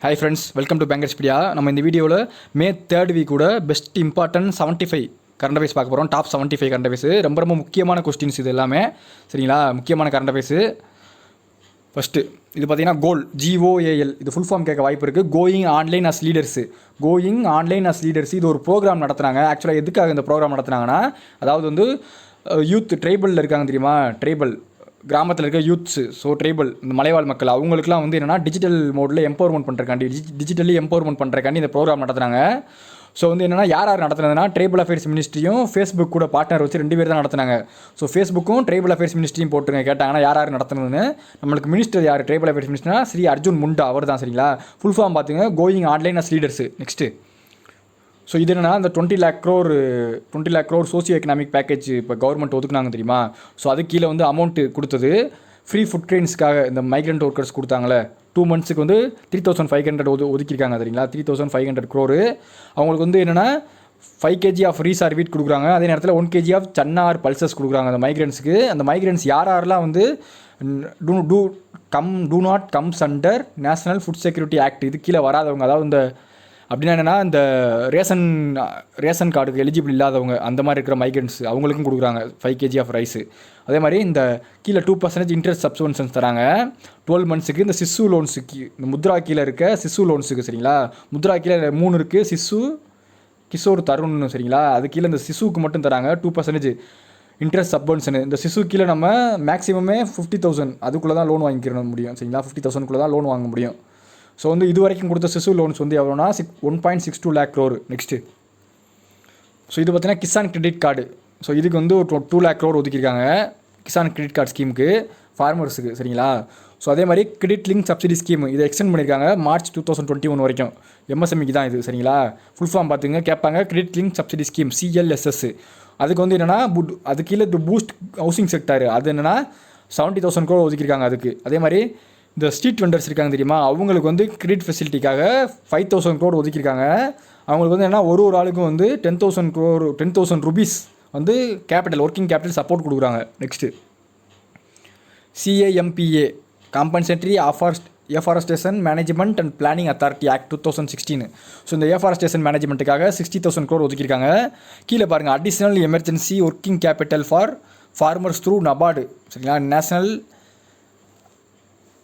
Hi friends, welcome to Bankerspedia. நம்ம இந்த வீடியோவில் மே 3rd வீக்கோட பெஸ்ட் இம்பார்ட்டன்ட் 75 கரண்ட் அஃபேர்ஸ் பார்க்க போகிறோம். டாப் 75 கரண்ட் அஃபேர்ஸ், ரொம்ப ரொம்ப முக்கியமான கொஸ்டின்ஸ் இது எல்லாமே. சரிங்களா, முக்கியமான கரண்ட் அஃபேர்ஸு. ஃபஸ்ட்டு இது பார்த்தீங்கன்னா GOAL, இது ஃபுல் ஃபார்ம் கேட்க வாய்ப்பு இருக்குது. Going online as leaders. Going online as leaders, இது ஒரு ப்ரோக்ராம் நடத்துனாங்க. ஆக்சுவலாக எதுக்காக இந்த ப்ரோக்ராம் நடத்துனாங்கன்னா, அதாவது வந்து யூத் ட்ரைபலில் இருக்காங்க தெரியுமா, ட்ரைபல் கிராமத்தில் இருக்க யூத்ஸு, ஸோ ட்ரைபல் இந்த மலைவாழ் மக்கள், அவங்களுக்குலாம் வந்து என்னென்னா டிஜிட்டல் மோடில் எம்பவர்மெண்ட் பண்ணுறக்காண்டி, டிஜிட்டலி எம்பவர்மெண்ட் பண்ணுறக்காண்டி இந்த ப்ரோக்ராம் நடத்துனாங்க. ஸோ வந்து என்னென்னா யார் நடத்துனதுன்னா, ட்ரைபல் அஃபேர்ஸ் மினிஸ்ட்ரியும் ஃபேஸ்புக் கூட பார்ட்னர் வச்சு 2 பேர் தான் நடத்துனாங்க. ஸோ ஃபேஸ்புக்கும் ட்ரைபல் அஃபேர்ஸ் மினிஸ்ட்ரியும் போட்டுருங்க. கேட்டாங்கன்னா யார் நடத்துனதுன்னு. நம்மளுக்கு மினிஸ்டர் யார், ட்ரைபல் அஃபேர்ஸ் மினிஸ்டர்னா ஸ்ரீ அர்ஜுன் முண்டா, அவர் தான். சரிங்களா, ஃபுல் ஃபார்ம் பார்த்துங்க, going online as leaders. Next so இது என்னென்னா, இந்த 20 lakh crore socio economic package இப்போ கவர்மெண்ட் ஒதுக்குனாங்க தெரியுமா. ஸோ அது கீழே வந்து அமௌண்ட்டு கொடுத்தது ஃப்ரீ ஃபுட் ட்ரெயின்ஸ்க்காக இந்த மைக்ரண்ட் ஒர்க்கர்ஸ் கொடுத்தாங்களே 2 monthsக்கு வந்து 3500 ஒதுக்கியிருக்காங்க. சரிங்களா, 3500 crore. அவங்களுக்கு வந்து என்னென்னா 5 kg ஆஃப் ரீஸ் ஆர் வீட் கொடுக்குறாங்க. அதே நேரத்தில் 1 kg of chana or pulses கொடுக்குறாங்க அந்த மைக்ரண்ட்ஸுக்கு. அந்த மைக்ரண்ட்ஸ் யாரெல்லாம் வந்து do not comes under national food security act, இது கீழே வராதவங்க, அதாவது இந்த அப்படின்னா என்னென்னா இந்த ரேஷன் கார்டுக்கு எலிஜிபிள் இல்லாதவங்க, அந்த மாதிரி இருக்கிற மைக்ரண்ட்ஸ் அவங்களுக்கும் கொடுக்குறாங்க 5 kg ஆஃப் ரைஸு. அதே மாதிரி இந்த கீழே 2% இன்ட்ரெஸ்ட் சப்ஸ்பென்ஷன்ஸ் தராங்க 12 monthsக்கு. இந்த சிசு லோன்ஸுக்கு, இந்த முத்ரா கீழே இருக்க சிசு லோன்ஸுக்கு. சரிங்களா, முத்ரா கீழே 3 இருக்குது, சிசு, கிஷோர், தருண்னு. சரிங்களா, அது கீழே இந்த சிசுவுக்கு மட்டும் தராங்க 2% இன்ட்ரெஸ்ட் சப்வென்ஷனு. இந்த சிசு கீழே நம்ம மேக்ஸிமமே 50,000 அதுக்குள்ளே தான் லோன் வாங்கிக்கிற முடியும். சரிங்களா, 50,000 தான் லோன் வாங்க முடியும். ஸோ வந்து இது வரைக்கும் கொடுத்த சிசு லோன்ஸ் வந்து எவ்வளோனா 1.62 lakh crore. நெக்ஸ்ட்டு ஸோ இது பார்த்தீங்கன்னா கிசான் கிரெடிட் கார்டு. ஸோ இதுக்கு வந்து 2 lakh crore ஒதுக்கியிருக்காங்க கிசான் கிரெடிட் கார்டு ஸ்கீமுக்கு, ஃபார்மர்ஸுக்கு. சரிங்களா, ஸோ அதே மாதிரி கிரெடிட் லிங்க் சப்சிடி ஸ்கீம் இதை எக்ஸ்டெண்ட் பண்ணியிருக்காங்க March 2021 வரைக்கும். MSMEக்கு தான் இது. சரிங்களா, ஃபுல் ஃபார்ம் பார்த்துங்க, கேட்பாங்க. Credit link subsidy scheme CLSS. அதுக்கு வந்து என்னென்னா அது கீழே பூஸ்ட் ஹவுசிங் செக்டார், அது என்னென்னா 70,000 crore ஒதுக்கியிருக்காங்க அதுக்கு. அதே மாதிரி இந்த ஸ்ட்ரீட் வெண்டர்ஸ் இருக்காங்க தெரியுமா, அவங்களுக்கு வந்து கிரெடிட் ஃபெசிலிட்டிக்காக 5,000 crore ஒதுக்கியிருக்காங்க. அவங்களுக்கு வந்து என்ன, ஒரு ஆளுக்கும் வந்து 10,000 rupees வந்து கேபிட்டல், ஒர்க்கிங் கேபிட்டல் சப்போர்ட் கொடுக்குறாங்க. Next CAMPA, compensatory afforestation management and planning authority act 2016. So இந்த எஃபாரஸ்டேஷன் மேனேஜ்மெண்ட்டுக்காக 60,000 crore ஒதுக்கியிருக்காங்க. கீழே பாருங்கள், additional emergency working capital for farmers through NABARD. சரிங்களா,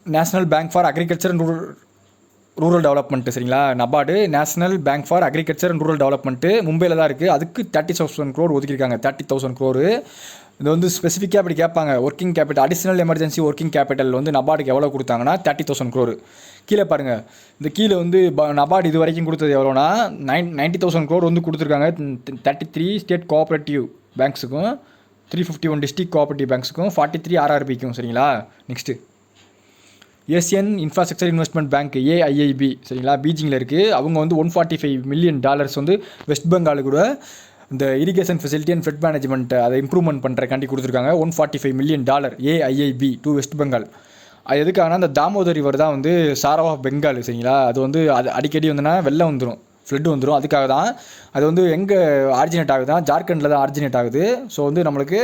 national bank for agriculture and rural development. சரிங்களா, NABARD, national bank for agriculture and rural development மும்பையில் தான் இருக்குது. அதுக்கு 30,000 crore ஒதுக்கியிருக்காங்க. 30,000 crore. இது வந்து ஸ்பெசிஃபிக்காக அப்படி கேட்பாங்க. Working capital, additional emergency working capital வந்து நபார்டுக்கு எவ்வளோ கொடுத்தாங்கன்னா 30,000 crore. கீழே பாருங்கள், இந்த கீழே வந்து நபார்டு இது வரைக்கும் கொடுத்தது எவ்வளோனா 90,000 crore வந்து கொடுத்துருக்காங்க 33 ஸ்டேட் கோஆப்ரேட்டிவ் பேங்க்ஸுக்கும், 351 டிஸ்ட்ரிக்ட் கோஆப்ரேட்டிவ் பேங்க்ஸுக்கும், 43 RRBக்கும். சரிங்களா, next Asian infrastructure investment bank AIIB. சரிங்களா, பீஜிங்கில் இருக்குது. அவங்க வந்து $145 million வந்து வெஸ்ட் பெங்காலு கூட இந்த irrigation facility and flood management அதை இம்ப்ரூவ்மெண்ட் பண்ணுறக்காண்டி கொடுத்துருக்காங்க. $145 million AIIB to west Bengal. அது எதுக்காகனா, அந்த தாமோதர் ரிவர் தான் வந்து சாரவ் ஆஃப் பெங்கால். சரிங்களா, அது வந்து அது அடிக்கடி வந்துன்னா வெள்ளம் வந்துடும், ஃப்ளட் வந்துடும். அதுக்காக தான் அது வந்து எங்கே ஆரிஜினேட் ஆகுதுன்னா ஜார்க்கண்டில் தான் ஆரிஜினேட் ஆகுது. ஸோ வந்து நம்மளுக்கு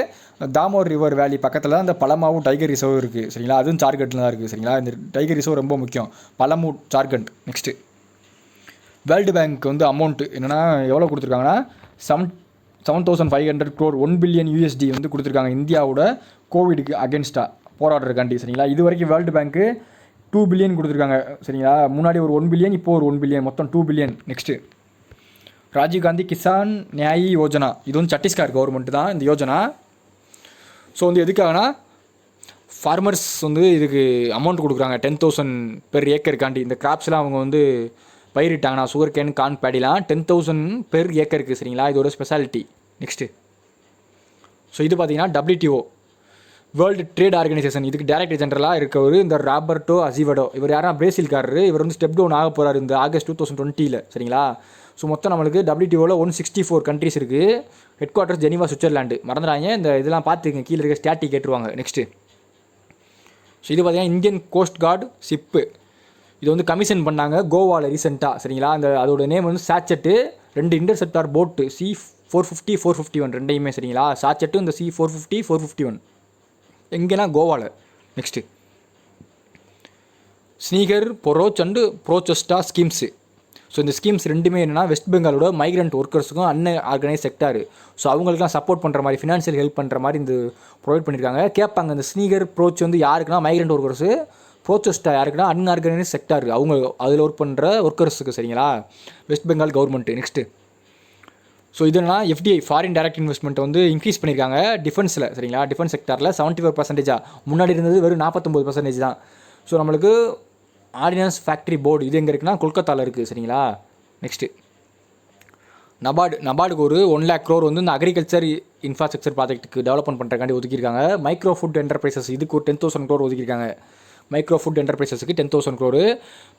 தாமோர் ரிவர் வேலி பக்கத்தில் தான் இந்த பலமாவு டைகர் ரிசர்வ் இருக்குது. சரிங்களா, அதுவும் ஜார்க்கண்டில் தான் இருக்குது. சரிங்களா, இந்த டைகர் ரிசர்வ் ரொம்ப முக்கியம், Palamu Jharkhand. Next world bank வந்து அமௌண்ட்டு என்னென்னா எவ்வளோ கொடுத்துருக்காங்கன்னா 7,500 crore, $1 billion வந்து கொடுத்துருக்காங்க இந்தியாவோட கோவிடுக்கு அகேன்ஸ்டாக போராடுறதுக்காண்டி. சரிங்களா, இது வரைக்கும் வேர்ல்டு பேங்க்கு 2 billion கொடுத்துருக்காங்க. சரிங்களா, முன்னாடி ஒரு 1 billion, இப்போ ஒரு 1 billion, மொத்தம் 2 billion. நெக்ஸ்ட்டு ராஜீவ்காந்தி கிசான் நியாயி யோஜனா, இது வந்து சத்தீஸ்கர் கவர்மெண்ட் தான் இந்த யோஜனா. ஸோ வந்து எதுக்காகனா ஃபார்மர்ஸ் வந்து இதுக்கு அமௌண்ட் கொடுக்குறாங்க 10,000 per acre. இந்த கிராப்ஸ்லாம் அவங்க வந்து பயிரிட்டாங்கன்னா சுகர் கேன், கார்ன், பேடிலாம் 10,000 per acre. சரிங்களா, இதோட ஸ்பெஷாலிட்டி. நெக்ஸ்ட்டு ஸோ இது பார்த்தீங்கன்னா WTO, வேர்ல்டு ட்ரேட் ஆர்கனைசேஷன், இதுக்கு டைரக்டர் ஜெனரலாக இருக்கவர் இந்த ராபர்ட்டோ அசிவடோ. இவர் யாரா பிரேசில்காரரு. இவர் வந்து ஸ்டெப் டவுன் ஆக போகிறார் இந்த ஆகஸ்ட் 2020. சரிங்களா, ஸோ மொத்தம் நம்மளுக்கு WTOவில் 164 countries இருக்குது. Headquarters Geneva, Switzerland. மறந்துடாங்க, இந்த இதெல்லாம் பார்த்துக்கங்க, கீழே இருக்க ஸ்டாட்டி கேட்டுருவாங்க. நெக்ஸ்ட்டு ஸோ இது பார்த்தீங்கன்னா இந்தியன் கோஸ்ட் கார்டு ஷிப்பு. இது வந்து கமிஷன் பண்ணாங்க கோவாவில் ரீசெண்டாக. சரிங்களா, அந்த அதோட நேம் வந்து சாச்செட்டு. 2 இன்டர்செப்டார் போட்டு C450, 451 ரெண்டையுமே. சரிங்களா, சாச்செட்டு இந்த C450, 451 எங்கேனா கோவாவில். Next Sneher, Porosh and Prochesta schemes. So இந்த ஸ்கீம்ஸ் ரெண்டுமே என்னென்னா வெஸ்ட் பெங்காலோட மைக்ரண்ட் ஒர்க்கர்ஸுக்கும் அன்ஆர்கனைஸ் செக்டார், ஸோ அவங்களுக்குலாம் சப்போர்ட் பண்ணுற மாதிரி ஃபினான்ஷியல் ஹெல்ப் பண்ணுற மாதிரி இந்த ப்ரொவைட் பண்ணியிருக்காங்க. கேட்பாங்க இந்த ஸ்னீகர் ப்ரோச் வந்து யாருக்குன்னா மைக்ரண்ட் ஒர்க்கர்ஸு, ப்ரோச்செஸ்டா யாருக்குன்னா அன்ஆர்கனைஸ் செக்டார், அவங்க அதில் ஒர்க் பண்ணுற ஒர்க்கர்ஸுக்கு. சரிங்களா, west Bengal government. Next so இதெல்லாம் எஃப்டிஐ ஃபாரின் டைரக்ட் இன்வெஸ்ட்மெண்ட் வந்து இன்க்ரீஸ் பண்ணியிருக்காங்க டிஃபென்ஸில். சரிங்களா, டிஃபென்ஸ் செக்டாரில் 74%, முன்னாடி இருந்தது வெறும் 49% தான். ஸோ நம்மளுக்கு ஆர்டினன்ஸ் ஃபேக்ட்ரி போர்டு இது எங்கே இருக்குன்னா கொல்கத்தாவில் இருக்குது. சரிங்களா, நெக்ஸ்ட்டு நபார்டுக்கு ஒரு 1 lakh crore வந்து இந்த அக்ரிகல்ச்சர் இன்ஃப்ராஸ்ட்ரக்சர் ப்ராஜெக்ட்டுக்கு டெவலப்மெண்ட் பண்ணுறக்காண்டி ஒதுக்கியிருக்காங்க. மைக்ரோ ஃபுட் என்டர்பிரைசஸ் இதுக்கு ஒரு 10,000 crore ஒதுக்கியிருக்காங்க. மைக்ரோ ஃபுட் என்டர்பிரைசஸுக்கு 10,000 crore.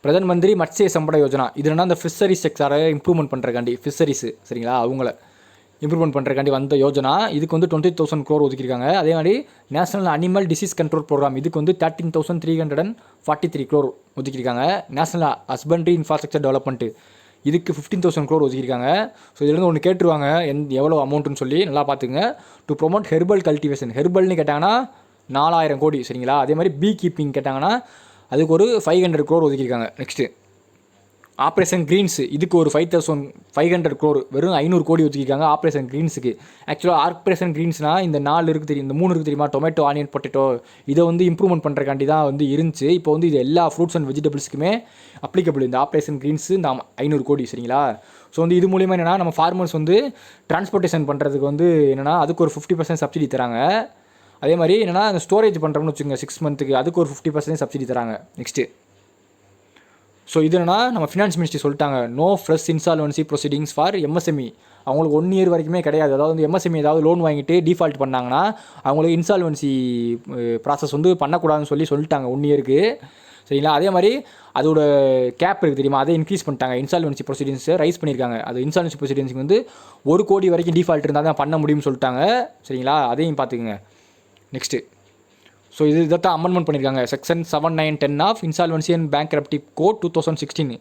பிரதன் மந்திரி மத்ஸ்ய சம்பட யோஜனா இது என்னன்னா அந்த ஃபிஷரிஸ் செக்டாரை இம்ப்ரூவ்மெண்ட் பண்ணுறக்காண்டி, ஃபிஷரிஸு சரிங்களா அவங்கள இம்ப்ரூவ்மெண்ட் பண்ணுறக்காண்டி வந்த யோஜனா, இதுக்கு வந்து 20,000 crore ஒதுக்கியிருக்காங்க. அதே மாதிரி national animal disease control programme இதுக்கு வந்து 13,343 crore ஒதுக்கியிருக்காங்க. நேஷனல் ஹஸ்பண்ட்ரி இன்ஃப்ராஸ்ட்ரக்சர் டெவலப்மெண்ட்டு இதுக்கு 15,000 crore ஒதுக்கியிருக்காங்க. ஸோ இதுலேருந்து ஒன்று கேட்டுருவாங்க எவ்வளோ அமௌண்ட்டுன்னு சொல்லி நல்லா பார்த்துங்க. டு ப்ரொமோட் ஹெர்பல் கல்டிவேஷன், ஹெர்பல்னு கேட்டாங்கன்னா 4,000 கோடி. சரிங்களா, அதே மாதிரி பீ கீப்பிங் கேட்டாங்கன்னா அதுக்கு ஒரு 500 crore ஒதுக்கியிருக்காங்க. நெக்ஸ்ட்டு ஆப்ரேஷன் க்ரீன்ஸு இதுக்கு ஒரு 5,500 crore, வெறும் 500 கோடி ஒதுக்கியிருக்காங்க ஆப்ரேஷன் க்ரீன்ஸுக்கு. ஆக்சுவலாக ஆப்ரேஷன் க்ரீன்ஸ்னால் இந்த 4 இருக்குது தெரியும், இந்த 3 இருக்குது தெரியுமா, டொமேட்டோ, ஆனியன், பொட்டேட்டோ, இதை வந்து இம்ப்ரூவ்மெண்ட் பண்ணுறக்காண்டி தான் வந்து இருந்துச்சு. இப்போ வந்து இது எல்லா ஃப்ரூட்ஸ் அண்ட் வெஜிடபிள்ஸுக்குமே அப்ளிகபிள் இந்த ஆப்ரேஷன் க்ரீன்ஸு, இந்த 500 கோடி. சரிங்களா, ஸோ வந்து இது மூலிமா என்னென்னா நம்ம ஃபார்மர்ஸ் வந்து டிரான்ஸ்போர்ட்டேஷன் பண்ணுறதுக்கு வந்து என்னென்னா அதுக்கு ஒரு 50% சப்சிடி தராங்க. அதே மாதிரி என்னென்னா அந்த ஸ்டோரேஜ் பண்ணுறோம்னு வச்சுக்கோங்க 6 months அதுக்கு ஒரு 50% சப்சிடி தராங்க. நெக்ஸ்ட்டு ஸோ இது என்னன்னா நம்ம ஃபினான்ஸ் மினிஸ்ட்ரி சொல்லிட்டாங்க, no fresh insolvency proceedings for MSME. அவங்களுக்கு 1 year வரைக்குமே கிடையாது. அதாவது வந்து எம்எஸ்எம்இ ஏதாவது லோன் வாங்கிட்டு டிஃபால்ட் பண்ணாங்கன்னா அவங்களுக்கு இன்சால்வன்சி ப்ராசஸ் வந்து பண்ணக்கூடாதுன்னு சொல்லிட்டாங்க 1 yearக்கு. சரிங்களா, அதே மாதிரி அதோட கேப் இருக்குது தெரியுமா, அதை இன்க்ரீஸ் பண்ணிட்டாங்க. இன்சால்வன்சி ப்ரொசீடிங்ஸை ரைஸ் பண்ணியிருக்காங்க. அது இன்சால்வன்சி ப்ரொசீடிங்ஸ்க்கு வந்து 1 கோடி வரைக்கும் டிஃபால்ட் இருந்தால் தான் பண்ண முடியும்னு சொல்லிட்டாங்க. சரிங்களா, அதையும் பார்த்துக்குங்க. நெக்ஸ்ட்டு ஸோ இதைத்தான் அமெண்ட்மெண்ட் பண்ணியிருக்காங்க. Section 7910 of insolvency and bankruptcy code 2016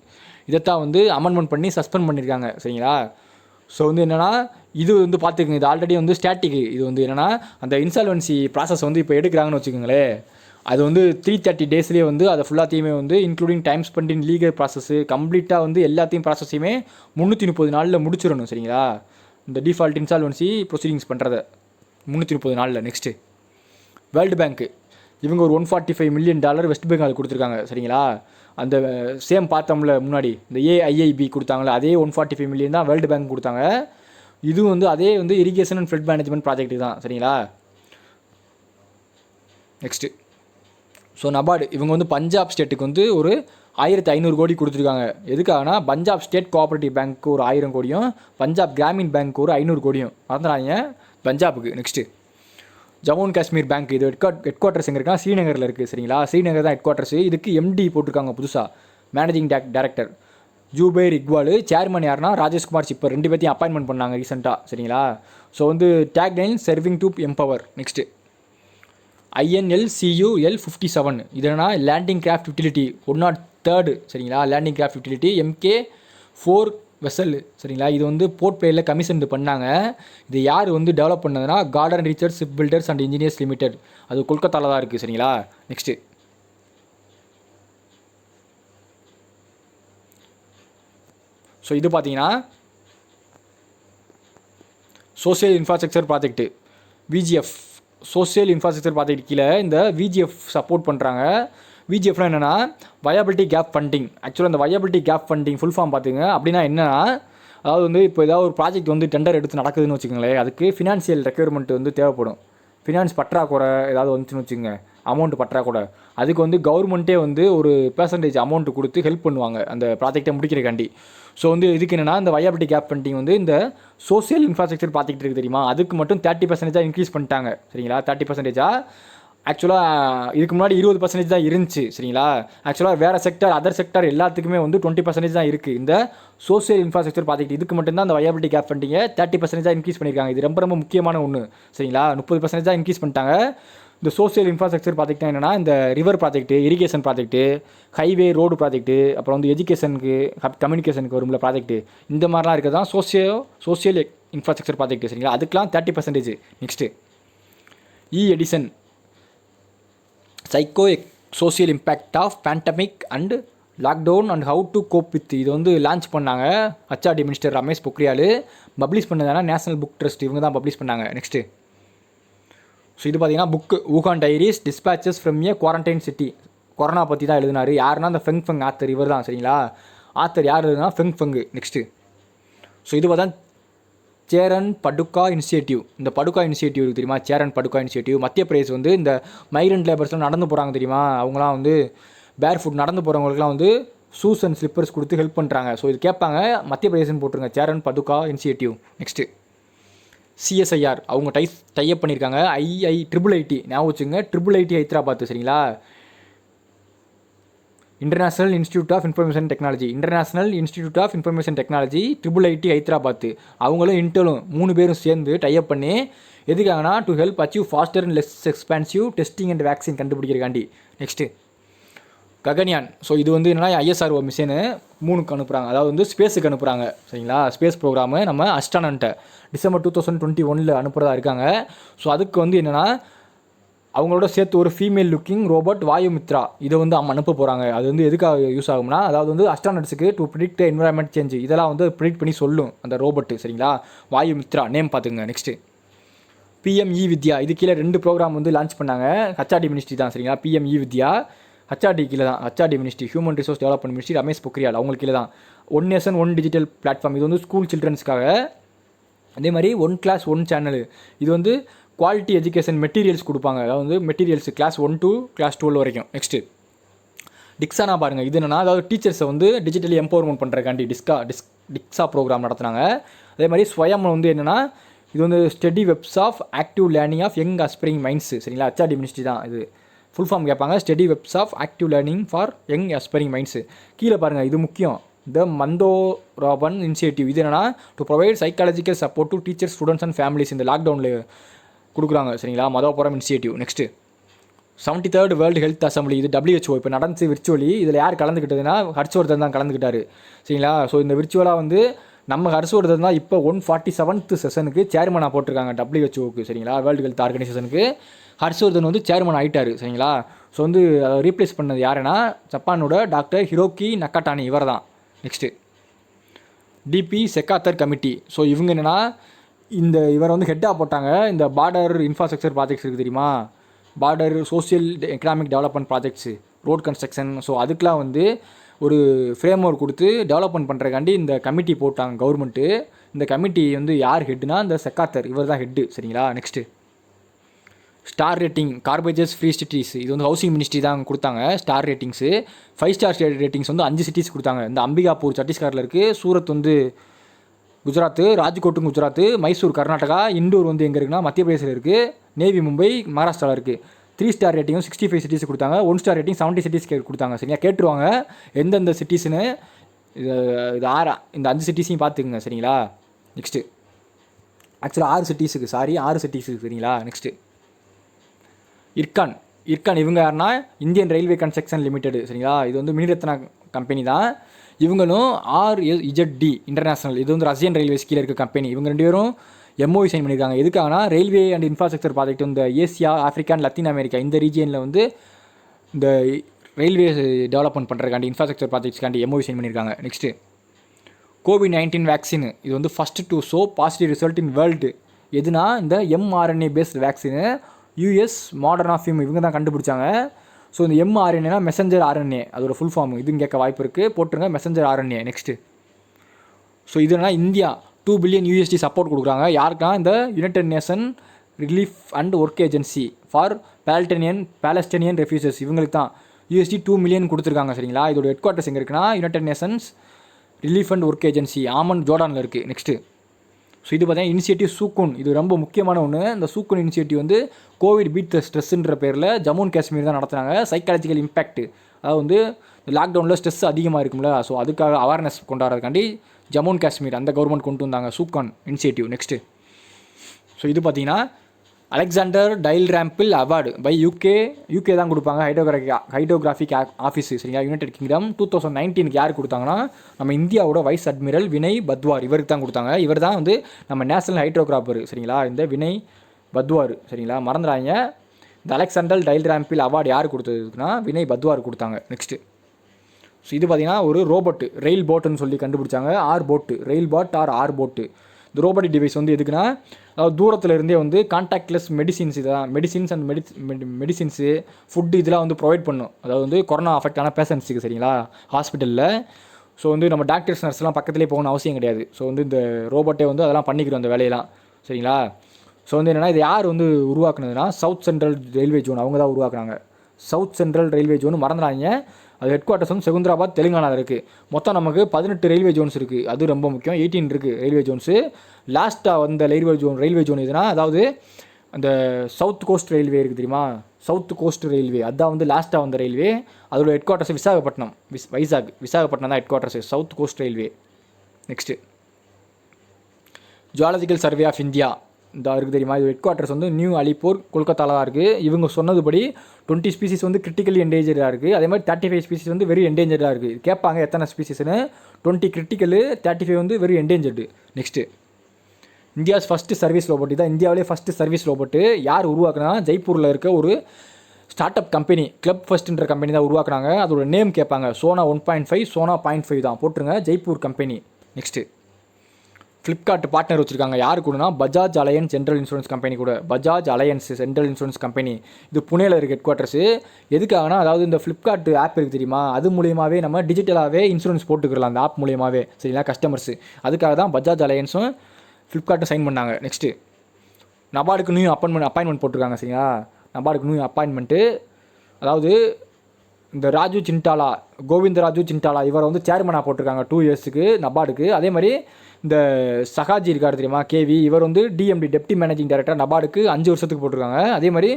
இதைத்தான் வந்து அமெண்ட்மெண்ட் பண்ணி சஸ்பெண்ட் பண்ணியிருக்காங்க. சரிங்களா, ஸோ வந்து என்னென்னா இது வந்து பார்த்துக்குங்க, இது ஆல்ரெடி வந்து ஸ்டாட்டிக். இது வந்து என்னென்னா அந்த இன்சால்வன்சி ப்ராசஸ் வந்து இப்போ எடுக்கிறாங்கன்னு வச்சுக்கோங்களேன், அது வந்து 330 daysலேயே வந்து அதை ஃபுல்லாத்தையுமே வந்து including time spend in legal process கம்ப்ளீட்டாக வந்து எல்லாத்தையும் ப்ராசஸையுமே 330 நாளில் முடிச்சிடணும். சரிங்களா, இந்த டிஃபால்ட் இன்சால்வன்சி ப்ரொசீடிங்ஸ் பண்ணுறதை 330 நாளில். நெக்ஸ்ட்டு வேர்ல்டு பேங்க்கு இவங்க ஒரு $145 million வெஸ்ட் பெங்கால் கொடுத்துருக்காங்க. சரிங்களா, அந்த சேம் பார்த்தோம்ல முன்னாடி இந்த ஏஐஐபி கொடுத்தாங்களே அதே 145 million தான் வேர்ல்டு பேங்க் கொடுத்தாங்க. இதுவும் வந்து அதே வந்து irrigation and flood management project தான். சரிங்களா, நெக்ஸ்ட்டு ஸோ நபார்டு இவங்க வந்து பஞ்சாப் ஸ்டேட்டுக்கு வந்து ஒரு 1,500 கோடி கொடுத்துருக்காங்க. எதுக்காகனா பஞ்சாப் ஸ்டேட் கோஆப்ரேட்டிவ் பேங்க்கு ஒரு 1000 கோடியும் பஞ்சாப் கிராமின் பேங்க்கு ஒரு 500 கோடியும் மறந்துடாதீங்க பஞ்சாபுக்கு. Next Jammu and Kashmir bank இது ஹெட் குவார்ட்டர்ஸ் எங்கே இருக்கா, ஸ்ரீநகரில் இருக்குது. சரிங்களா, ஸ்ரீநகர் தான் ஹெட் குவார்ட்டர்ஸ். இதுக்கு எம்டி போட்டிருக்காங்க புதுசாக, managing director Zubair Iqbal. Chairman யாருன்னா ராஜேஷ்குமார் சிப்பர், 2 பேர்த்தையும் அப்பாயின்மெண்ட் பண்ணாங்க ரீசெண்டாக. சரிங்களா, ஸோ வந்து tagline serving to empower. Next INLCUL 57 இது என்னன்னா லேண்டிங் கிராஃப்ட் யூட்டிலிட்டி 103. சரிங்களா, landing craft utility MK4 vessel. சரிங்களா, இது வந்து போர்ட் பிளேயில் கமிஷன் பண்ணாங்க. இது யார் வந்து டெவலப் பண்ணதுன்னா garden reach shipbuilders and engineers limited, அது கொல்கத்தாவில் தான் இருக்குது. சரிங்களா, நெக்ஸ்ட்டு ஸோ இது பார்த்தீங்கன்னா social infrastructure project VGF, social infrastructure project கீழே இந்த VGF சப்போர்ட் பண்ணுறாங்க. VGFனா என்னென்னா வயபிலிட்டி கேப் ஃபண்டிங். ஆக்சுவலாக இந்த viability gap funding full form பார்த்துங்க. அப்படின்னா என்னென்னா அதாவது வந்து இப்போ ஏதாவது ஒரு ப்ராஜெக்ட் வந்து டெண்டர் எடுத்து நடக்குதுன்னு வச்சுக்கோங்களேன், அதுக்கு ஃபினான்ஷியல் ரெக்யர்மெண்ட் வந்து தேவைப்படும். ஃபினான்ஸ் பற்றாக்குறை ஏதாவது வந்துச்சுன்னு வச்சுக்கோங்க, அமௌண்ட் பற்றாக்குறை, அதுக்கு வந்து கவர்மெண்ட்டே வந்து ஒரு பெர்சன்டேஜ் அமௌண்ட் கொடுத்து ஹெல்ப் பண்ணுவாங்க அந்த ப்ராஜெக்டை முடிக்கிறக்காண்டி. ஸோ வந்து இதுக்கு என்னென்னா இந்த வயபிலிட்டி கேப் ஃபண்டிங் வந்து இந்த சோசியல் இன்ஃப்ராஸ்ட்ரக்சர் ப்ராஜெக்ட் இருக்குது தெரியுமா, அதுக்கு மட்டும் 30% இன்க்ரீஸ் பண்ணிட்டாங்க. சரிங்களா, 30%. ஆக்சுவலாக இதுக்கு முன்னாடி 20% தான் இருந்துச்சு. சரிங்களா, ஆக்சுவலாக வேறு செக்டர் அதர் செக்டர் எல்லாத்துக்குமே வந்து 20% தான் இருக்குது. இந்த சோசியல் இன்ஃப்ராஸ்ட்ரக்சர் ப்ராஜெக்ட் இதுக்கு மட்டும்தான் அந்த வயபிலிட்டி கேப் ஃபண்டிங்கை 30% தான் இன்க்ரீஸ் பண்ணியிருக்காங்க. இது ரொம்ப ரொம்ப முக்கியமான ஒன்று. சரிங்களா, 30% தான் இன்க்ரீஸ் பண்ணிட்டாங்க. இந்த சோசியல் இன்ஃப்ராஸ்ட்ரக்சர் ப்ராஜெக்ட்னா என்னென்னா இந்த river project, irrigation project, highway road project, அப்புறம் வந்து எஜுகேஷனுக்கு கம்யூனிகேஷனுக்கு வரும்ல ப்ராஜெக்ட்டு, இந்த மாதிரிலாம் இருக்கிறது தான் சோசியல் இன்ஃப்ராஸ்ட்ரக்சர் ப்ராஜெக்ட். சரிங்களா, அதுக்கெலாம் 30%. Next edition psycho social impact of pandemic and lockdown and how to cope with இது வந்து லான்ச் பண்ணாங்க HRD minister Ramesh Pokhriyal. Publish பண்ணதுனா நேஷனல் புக் ட்ரஸ்ட் இவங்க தான் பப்ளிஷ் பண்ணாங்க. நெக்ஸ்ட்டு ஸோ இது பார்த்தீங்கன்னா book Wuhan diaries dispatches from a quarantine city. Corona பற்றி தான் எழுதினார். யாருன்னா அந்த ஃபெங் ஆத்தர் இவர் தான் சரிங்களா. ஆத்தர் யார் எழுதுனா ஃபெங்கு. நெக்ஸ்ட்டு ஸோ இது பார்த்தா சேரன் படுக்கா இனிஷியேட்டிவ். இந்த படுக்கா இனிஷியேட்டிவ் தெரியுமா, சேரன் படுக்கா இனிஷியேட்டிவ். மத்திய பிரதேஷ் வந்து இந்த மைக்ரண்ட் லேபர்ஸ்லாம் நடந்து போகிறாங்க தெரியுமா, அவங்களாம் வந்து பேர் ஃபுட் நடந்து போகிறவங்களுக்குலாம் வந்து ஷூஸ் அண்ட் ஸ்லிப்பர்ஸ் கொடுத்து ஹெல்ப் பண்ணுறாங்க. ஸோ இது கேட்பாங்க, மத்திய பிரதேசன் போட்டுருங்க, Charan Paduka initiative. Next CSIR அவங்க டைப் பண்ணியிருக்காங்க. IIIT ஞாபகம் வச்சுங்க, IIIT ஹைதராபாத் சரிங்களா. International institute of information technology IIIT Hyderabad அவங்களும் இன்டலும் 3 பேரும் சேர்ந்து டைப் பண்ணி எதுக்காகனா to help achieve faster and less expensive testing and vaccine கண்டுபிடிக்கிறக்காண்டி. நெக்ஸ்ட்டு ககன்யான். ஸோ இது வந்து என்னென்னா ISRO மிஷினு 3க்கு அனுப்புகிறாங்க, அதாவது வந்து ஸ்பேஸுக்கு அனுப்புகிறாங்க சரிங்களா. ஸ்பேஸ் ப்ரோக்ராமு நம்ம அஸ்ட்ரானண்ட்டை December 2021 அனுப்புகிறதா இருக்காங்க. ஸோ அதுக்கு வந்து என்னென்னா அவங்களோட சேர்த்து ஒரு ஃபீமேல் லுக்கிங் ரோபோட் வாயுமித்ரா இதை வந்து அனுப்ப போகிறாங்க. அது வந்து எதுக்காக யூஸ் ஆகும்னா, அதாவது வந்து அஸ்ட்ரானட்ஸுக்கு டு ப்ரிடிக்ட் என்விரான்மெண்ட் சேஞ்ச் இதெல்லாம் வந்து ப்ரிடிக்ட் பண்ணி சொல்லும் அந்த ரோபோட்டு சரிங்களா. வாயுமித்ரா நேம் பார்த்துங்க. நெக்ஸ்ட்டு PME வித்யா இது கீழே 2 ப்ரோக்ராம் வந்து லான்ச் பண்ணாங்க. ஹச்ஆர்டி மினிஸ்ட்ரி தான் சரிங்களா. PME வித்யா ஹச்ஆர்டி கீழே தான். HRD ministry human resource development ministry Ramesh Pokhriyal அவங்களுக்கு கீழே தான். One nation one digital platform இது வந்து ஸ்கூல் சில்ட்ரன்ஸ்க்காக. அதே மாதிரி 1 கிளாஸ் 1 சேனல் இது வந்து குவாலிட்டி எஜுகேஷன் மெட்டீரியல்ஸ் கொடுப்பாங்க, அதாவது வந்து மெட்டீரியல்ஸ் கிளாஸ் 1 to கிளாஸ் 12 வரைக்கும். நெக்ஸ்ட்டு டிக்ஸானா பாருங்கள், இது என்னென்னா அதாவது டீச்சர்ஸை வந்து டிஜிட்டலி எம்பவர்மெண்ட் பண்ணுறக்காண்டி டிக்ஸா ப்ரோக்ராம் நடத்துனாங்க. அதே மாதிரி ஸ்வயம் வந்து என்னென்னா இது வந்து study webs of active learning of young aspiring minds சரிங்களா. ஹச்ஆர்டி மினிஸ்ட்ரி தான் இது ஃபுல் ஃபார்ம் கேட்பாங்க. Study webs of active learning for young aspiring minds. கீழே பாருங்கள், இது முக்கியம், த மந்தோராபன் இனிஷியேட்டிவ். இது என்னென்னா to provide psychological support to teachers students and families இந்த லாக்டவுனில் கொடுக்குறாங்க சரிங்களா. மதோபுரம் initiative. Next 73rd world health assembly இது WHO இப்போ நடந்துச்சு விர்ச்சுவலி. இதில் யார் கலந்துக்கிட்டதுன்னா ஹர்ஷ்வர்தன் தான் கலந்துக்கிட்டாரு சரிங்களா. ஸோ இந்த விர்ச்சுவலாக வந்து நம்ம ஹர்ஷ்வர்தன் தான் இப்போ 147th செஷனுக்கு சேர்மனாக போட்டிருக்காங்க WHOக்கு சரிங்களா. வேர்ல்டு ஹெல்த் ஆர்கனைசேஷனுக்கு ஹர்ஷ்வர்தன் வந்து சேர்மன் ஆகிட்டார் சரிங்களா. ஸோ வந்து அதை ரீப்ளேஸ் பண்ணது யாருன்னா ஜப்பானோட டாக்டர் ஹிரோக்கி நக்கட்டானி இவர் தான். நெக்ஸ்ட்டு DP செக்காத்தர் கமிட்டி. ஸோ இவங்க என்னென்னா இவரை வந்து ஹெட்டாக போட்டாங்க. இந்த பார்டர் இன்ஃப்ராஸ்ட்ரக்சர் ப்ராஜெக்ட்ஸ் இருக்குது தெரியுமா, border social economic development projects, road construction. So அதுக்கெலாம் வந்து ஒரு ஃப்ரேம் ஒர்க் கொடுத்து டெவலப்மெண்ட் பண்ணுறக்காண்டி இந்த கமிட்டி போட்டாங்க கவர்மெண்ட்டு. இந்த கமிட்டி வந்து யார் ஹெட்டுனா இந்த செக்காத்தர் இவர் தான் ஹெட்டு சரிங்களா. Next star rating garbages free cities இது வந்து ஹவுசிங் மினிஸ்ட்ரி தான் கொடுத்தாங்க. ஸ்டார் ரேட்டிங்ஸு 5 ஸ்டார் ரேட்டிங்ஸ் வந்து 5 சிட்டிஸ் கொடுத்தாங்க. இந்த அம்பிகாப்பூர் சத்தீஸ்கரில் இருக்குது, சூரத் வந்து குஜராத்து, ராஜ்கோட்டும் குஜராத்து, மைசூர் கர்நாடகா, இண்டூர் வந்து எங்கே இருக்குன்னா மத்திய பிரதேசில் இருக்குது, நேவி மும்பை மகாராஷ்டிராவில் இருக்குது. 3 ஸ்டார் ரேட்டிங்கும் 65 சிட்டிஸ் கொடுத்தாங்க. 1 ஸ்டார் ரேட்டிங் 70 சிட்டிஸ் கொடுத்தாங்க சரிங்களா. கேட்டுருவாங்க எந்தெந்த சிட்டிஸ்னு. இது 6 இந்த 5 சிட்டிஸையும் பார்த்துக்குங்க சரிங்களா. நெக்ஸ்ட்டு ஆக்சுவலாக 6 சிட்டிஸுக்கு சரிங்களா. நெக்ஸ்ட்டு இர்கான் இவங்க யாருன்னா இந்தியன் ரயில்வே கன்ஸ்ட்ரக்ஷன் லிமிடெட் சரிங்களா. இது வந்து மினிரத்னா கம்பெனி தான். இவங்களும் RSZD இன்டர்நேஷனல் இது வந்து ரஷ்யன் ரயில்வேஸ் கீழே இருக்க கம்பெனி. இவங்க 2 பேரும் MOU சைன் பண்ணியிருக்காங்க. எதுக்காகனா ரயில்வே அண்ட் இன்ஃப்ராஸ்ட்ரக்சர் ப்ராஜெக்ட் இந்த Asia, Africa and Latin America இந்த ரீஜியனில் வந்து இந்த ரயில்வே டெவலப்மெண்ட் பண்ணுறக்காண்டி இன்ஃப்ராஸ்ட்ரக்சர் ப்ராஜெக்ட்ஸ்க்காண்டி MOU சைன் பண்ணியிருக்காங்க. நெக்ஸ்ட்டு COVID-19 வேக்சின் இது வந்து first to show positive result in world. எதுனா இந்த mRNA பேஸ்டு வேக்சினு US மாடர்னா ஃபிம் இவங்க தான் கண்டுபிடிச்சாங்க. ஸோ இந்த mRNAனா மெசஞ்சர் RNA அதோட ஃபுல் ஃபார்ம் இதுன்னு கேட்க வாய்ப்பு இருக்குது, போட்டுருங்க மெசஞ்சர் RNA. நெக்ஸ்ட்டு ஸோ இதுனா இந்தியா $2 billion சப்போர்ட் கொடுக்குறாங்க. யாருக்குன்னா இந்த united nation relief and work agency for Palestinian refugees இவங்களுக்கு தான் $2 million கொடுத்துருக்காங்க சரிங்களா. இதோட ஹெட் குவார்ட்டர்ஸ் எங்கே இருக்குன்னா United Nations relief and work agency Amen ஜோர்டானில் இருக்குது. நெக்ஸ்ட்டு ஸோ இது பார்த்தீங்கன்னா இனிஷியேட்டிவ் சூக்குன் இது ரொம்ப முக்கியமான ஒன்று. இந்த சூக்குன் இனிஷியேட்டிவ் வந்து கோவிட் பீட் த ஸ்ட்ரெஸ்ன்ற பேரில் ஜம்மு அண்ட் காஷ்மீர் தான் நடத்துனாங்க. சைக்காலஜிக்கல் இம்பேக்ட் அதாவது வந்து லாக்டவுனில் ஸ்ட்ரெஸ் அதிகமாக இருக்கும்ல, ஸோ அதுக்காக அவேர்னஸ் கொண்டாடுறதுக்காண்டி ஜம்மு அண்ட் காஷ்மீர் அந்த கவர்மெண்ட் கொண்டு வந்தாங்க சூக்கான் இனிஷியேட்டிவ். நெக்ஸ்ட்டு ஸோ இது பார்த்தீங்கன்னா Alexander Dalrymple award by UK தான் கொடுப்பாங்க. ஹைட்ரோகிராஃபிக் ஆஃபீஸு சரிங்களா. யுனைடெட் கிங்டம் 2019 யார் கொடுத்தாங்கன்னா நம்ம இந்தியாவோட வைஸ் அட்மிரல் வினய் பத்வார் இவருக்கு தான் கொடுத்தாங்க. இவர் தான் வந்து நம்ம நேஷனல் ஹைட்ரோகிராஃபர் சரிங்களா. இந்த வினய் பத்வார் சரிங்களா மறந்துடாங்க. இந்த அலெக்சாண்டர் டைல் ராம்பில் அவார்டு யார் கொடுத்ததுன்னா வினய் பத்வார் கொடுத்தாங்க. நெக்ஸ்ட்டு ஸோ இது பார்த்திங்கன்னா ஒரு ரோபோட்டு ரெயில் போட்டுன்னு சொல்லி கண்டுபிடிச்சாங்க. ரெயில் பாட் ஆர் போட்டு. இந்த ரோபோட்டிக் டிவைஸ் வந்து எதுக்குன்னா அதாவது தூரத்தில் இருந்தே வந்து கான்டாக்ட்லெஸ் மெடிசின்ஸ் இதெல்லாம் மெடிசின்ஸ் அண்ட் மெடிசின்ஸு ஃபுட்டு இதெல்லாம் வந்து ப்ரொவைட் பண்ணும். அதாவது வந்து கொரோனா அஃபெக்ட் ஆன பேஷண்ட்ஸுக்கு சரிங்களா ஹாஸ்பிட்டலில். ஸோ வந்து நம்ம டாக்டர்ஸ் நர்ஸ்லாம் பக்கத்துலேயே போகணும்னு அவசியம் கிடையாது. ஸோ வந்து இந்த ரோபோட்டே வந்து அதெல்லாம் பண்ணிக்கிறோம் அந்த வேலையெல்லாம் சரிங்களா. ஸோ வந்து என்னென்னா இது யார் வந்து உருவாக்குனதுன்னா சவுத் சென்ட்ரல் ரயில்வே ஜோன் அவங்க தான் உருவாக்குனாங்க. சவுத் சென்ட்ரல் ரயில்வே ஜோன் மறந்துடாங்க. அது ஹெட் குவார்ட்டர்ஸ் வந்து செகுந்தராபாத் தெலுங்கானாவில் இருக்குது. மொத்தம் நமக்கு 18 ரயில்வே ஜோன்ஸ் இருக்குது. அது ரொம்ப முக்கியம். 18 இருக்குது ரயில்வே ஜோன்ஸு. லாஸ்ட்டாக வந்த ரயில்வே ஜோன் எதுனா அதாவது அந்த சவுத் கோஸ்ட் ரயில்வே இருக்குது தெரியுமா, சவுத் கோஸ்ட் ரயில்வே அதுதான் வந்து லாஸ்ட்டாக வந்த ரயில்வே. அதோட ஹெட் குவார்ட்டர்ஸ் விசாகப்பட்டினம் விசாகப்பட்டினம் தான் head quarters south coast railway. Next zoological survey of India இந்த இருக்குது தெரியுமா, இது ஹெட் குவார்ட்டர்ஸ் வந்து நியூ அலிப்பூர் கொல்கத்தாவில் தான் இருக்குது. இவங்க சொன்னதுபடி 20 ஸ்பீசிஸ் வந்து கிரிட்டிக்கலி என்டேஞ்சர்டாக இருக்குது. அதே மாதிரி 35 ஸ்பீசிஸ் வந்து வெரி என்டேஞ்சர்டாக இருக்குது. கேட்பாங்க எத்தனை ஸ்பீசிஸ்னு, 20 கிரிட்டிக்கலு 35 வந்து very endangered. Next India's first service robot தான் இந்தியாவிலே ஃபஸ்ட்டு சர்வீஸ் ரோபோட்டு யார் உருவாக்குனா ஜெய்ப்பூரில் இருக்க ஒரு ஸ்டார்ட் அப் கம்பெனி கிளப் ஃபஸ்ட்டுன்ற கம்பெனி தான் உருவாக்குனாங்க. அதோட நேம் கேட்பாங்க சோனா 1.5 சோனா 0.5 தான் போட்டுருங்க Jaipur company. Next Flipkart partner வச்சுருக்காங்க யார் கூடனா Bajaj Allianz general insurance company கூட. Bajaj Allianz general insurance company இது புனேல இருக்குது ஹெட் குவார்ட்டர்ஸு. எதுக்காகனா அதாவது இந்த ஃப்ளிப்கார்ட் ஆப் இருக்குது தெரியுமா, அது மூலியமாகவே நம்ம டிஜிட்டலாகவே இன்சூரன்ஸ் போட்டுக்கலாம் அந்த ஆப் மூலியமாகவே சரிங்களா கஸ்டமர்ஸு. அதுக்காக தான் பஜாஜ் அலையன்ஸும் ஃப்ளிப்கார்ட்டும் சைன் பண்ணாங்க. நெக்ஸ்ட்டு நபார்டுக்கு நியூ அப்பாயின்மெண்ட் போட்டிருக்காங்க சரிங்களா. நபார்டுக்கு நியூ அப்பாயின்மெண்ட்டு அதாவது இந்த கோவிந்தராஜு சிண்டாலா இவரை வந்து சேர்மனாக போட்டிருக்காங்க 2 இயர்ஸுக்கு நபார்டுக்கு. அதே மாதிரி இந்த சகாஜி இருக்கார் தெரியுமா கேவி, இவர் வந்து டிஎம்டி டெப்டி மேனேஜிங் டைரக்டர் நபார்டுக்கு 5 வருஷத்துக்கு போட்டிருக்காங்க. அதே மாதிரி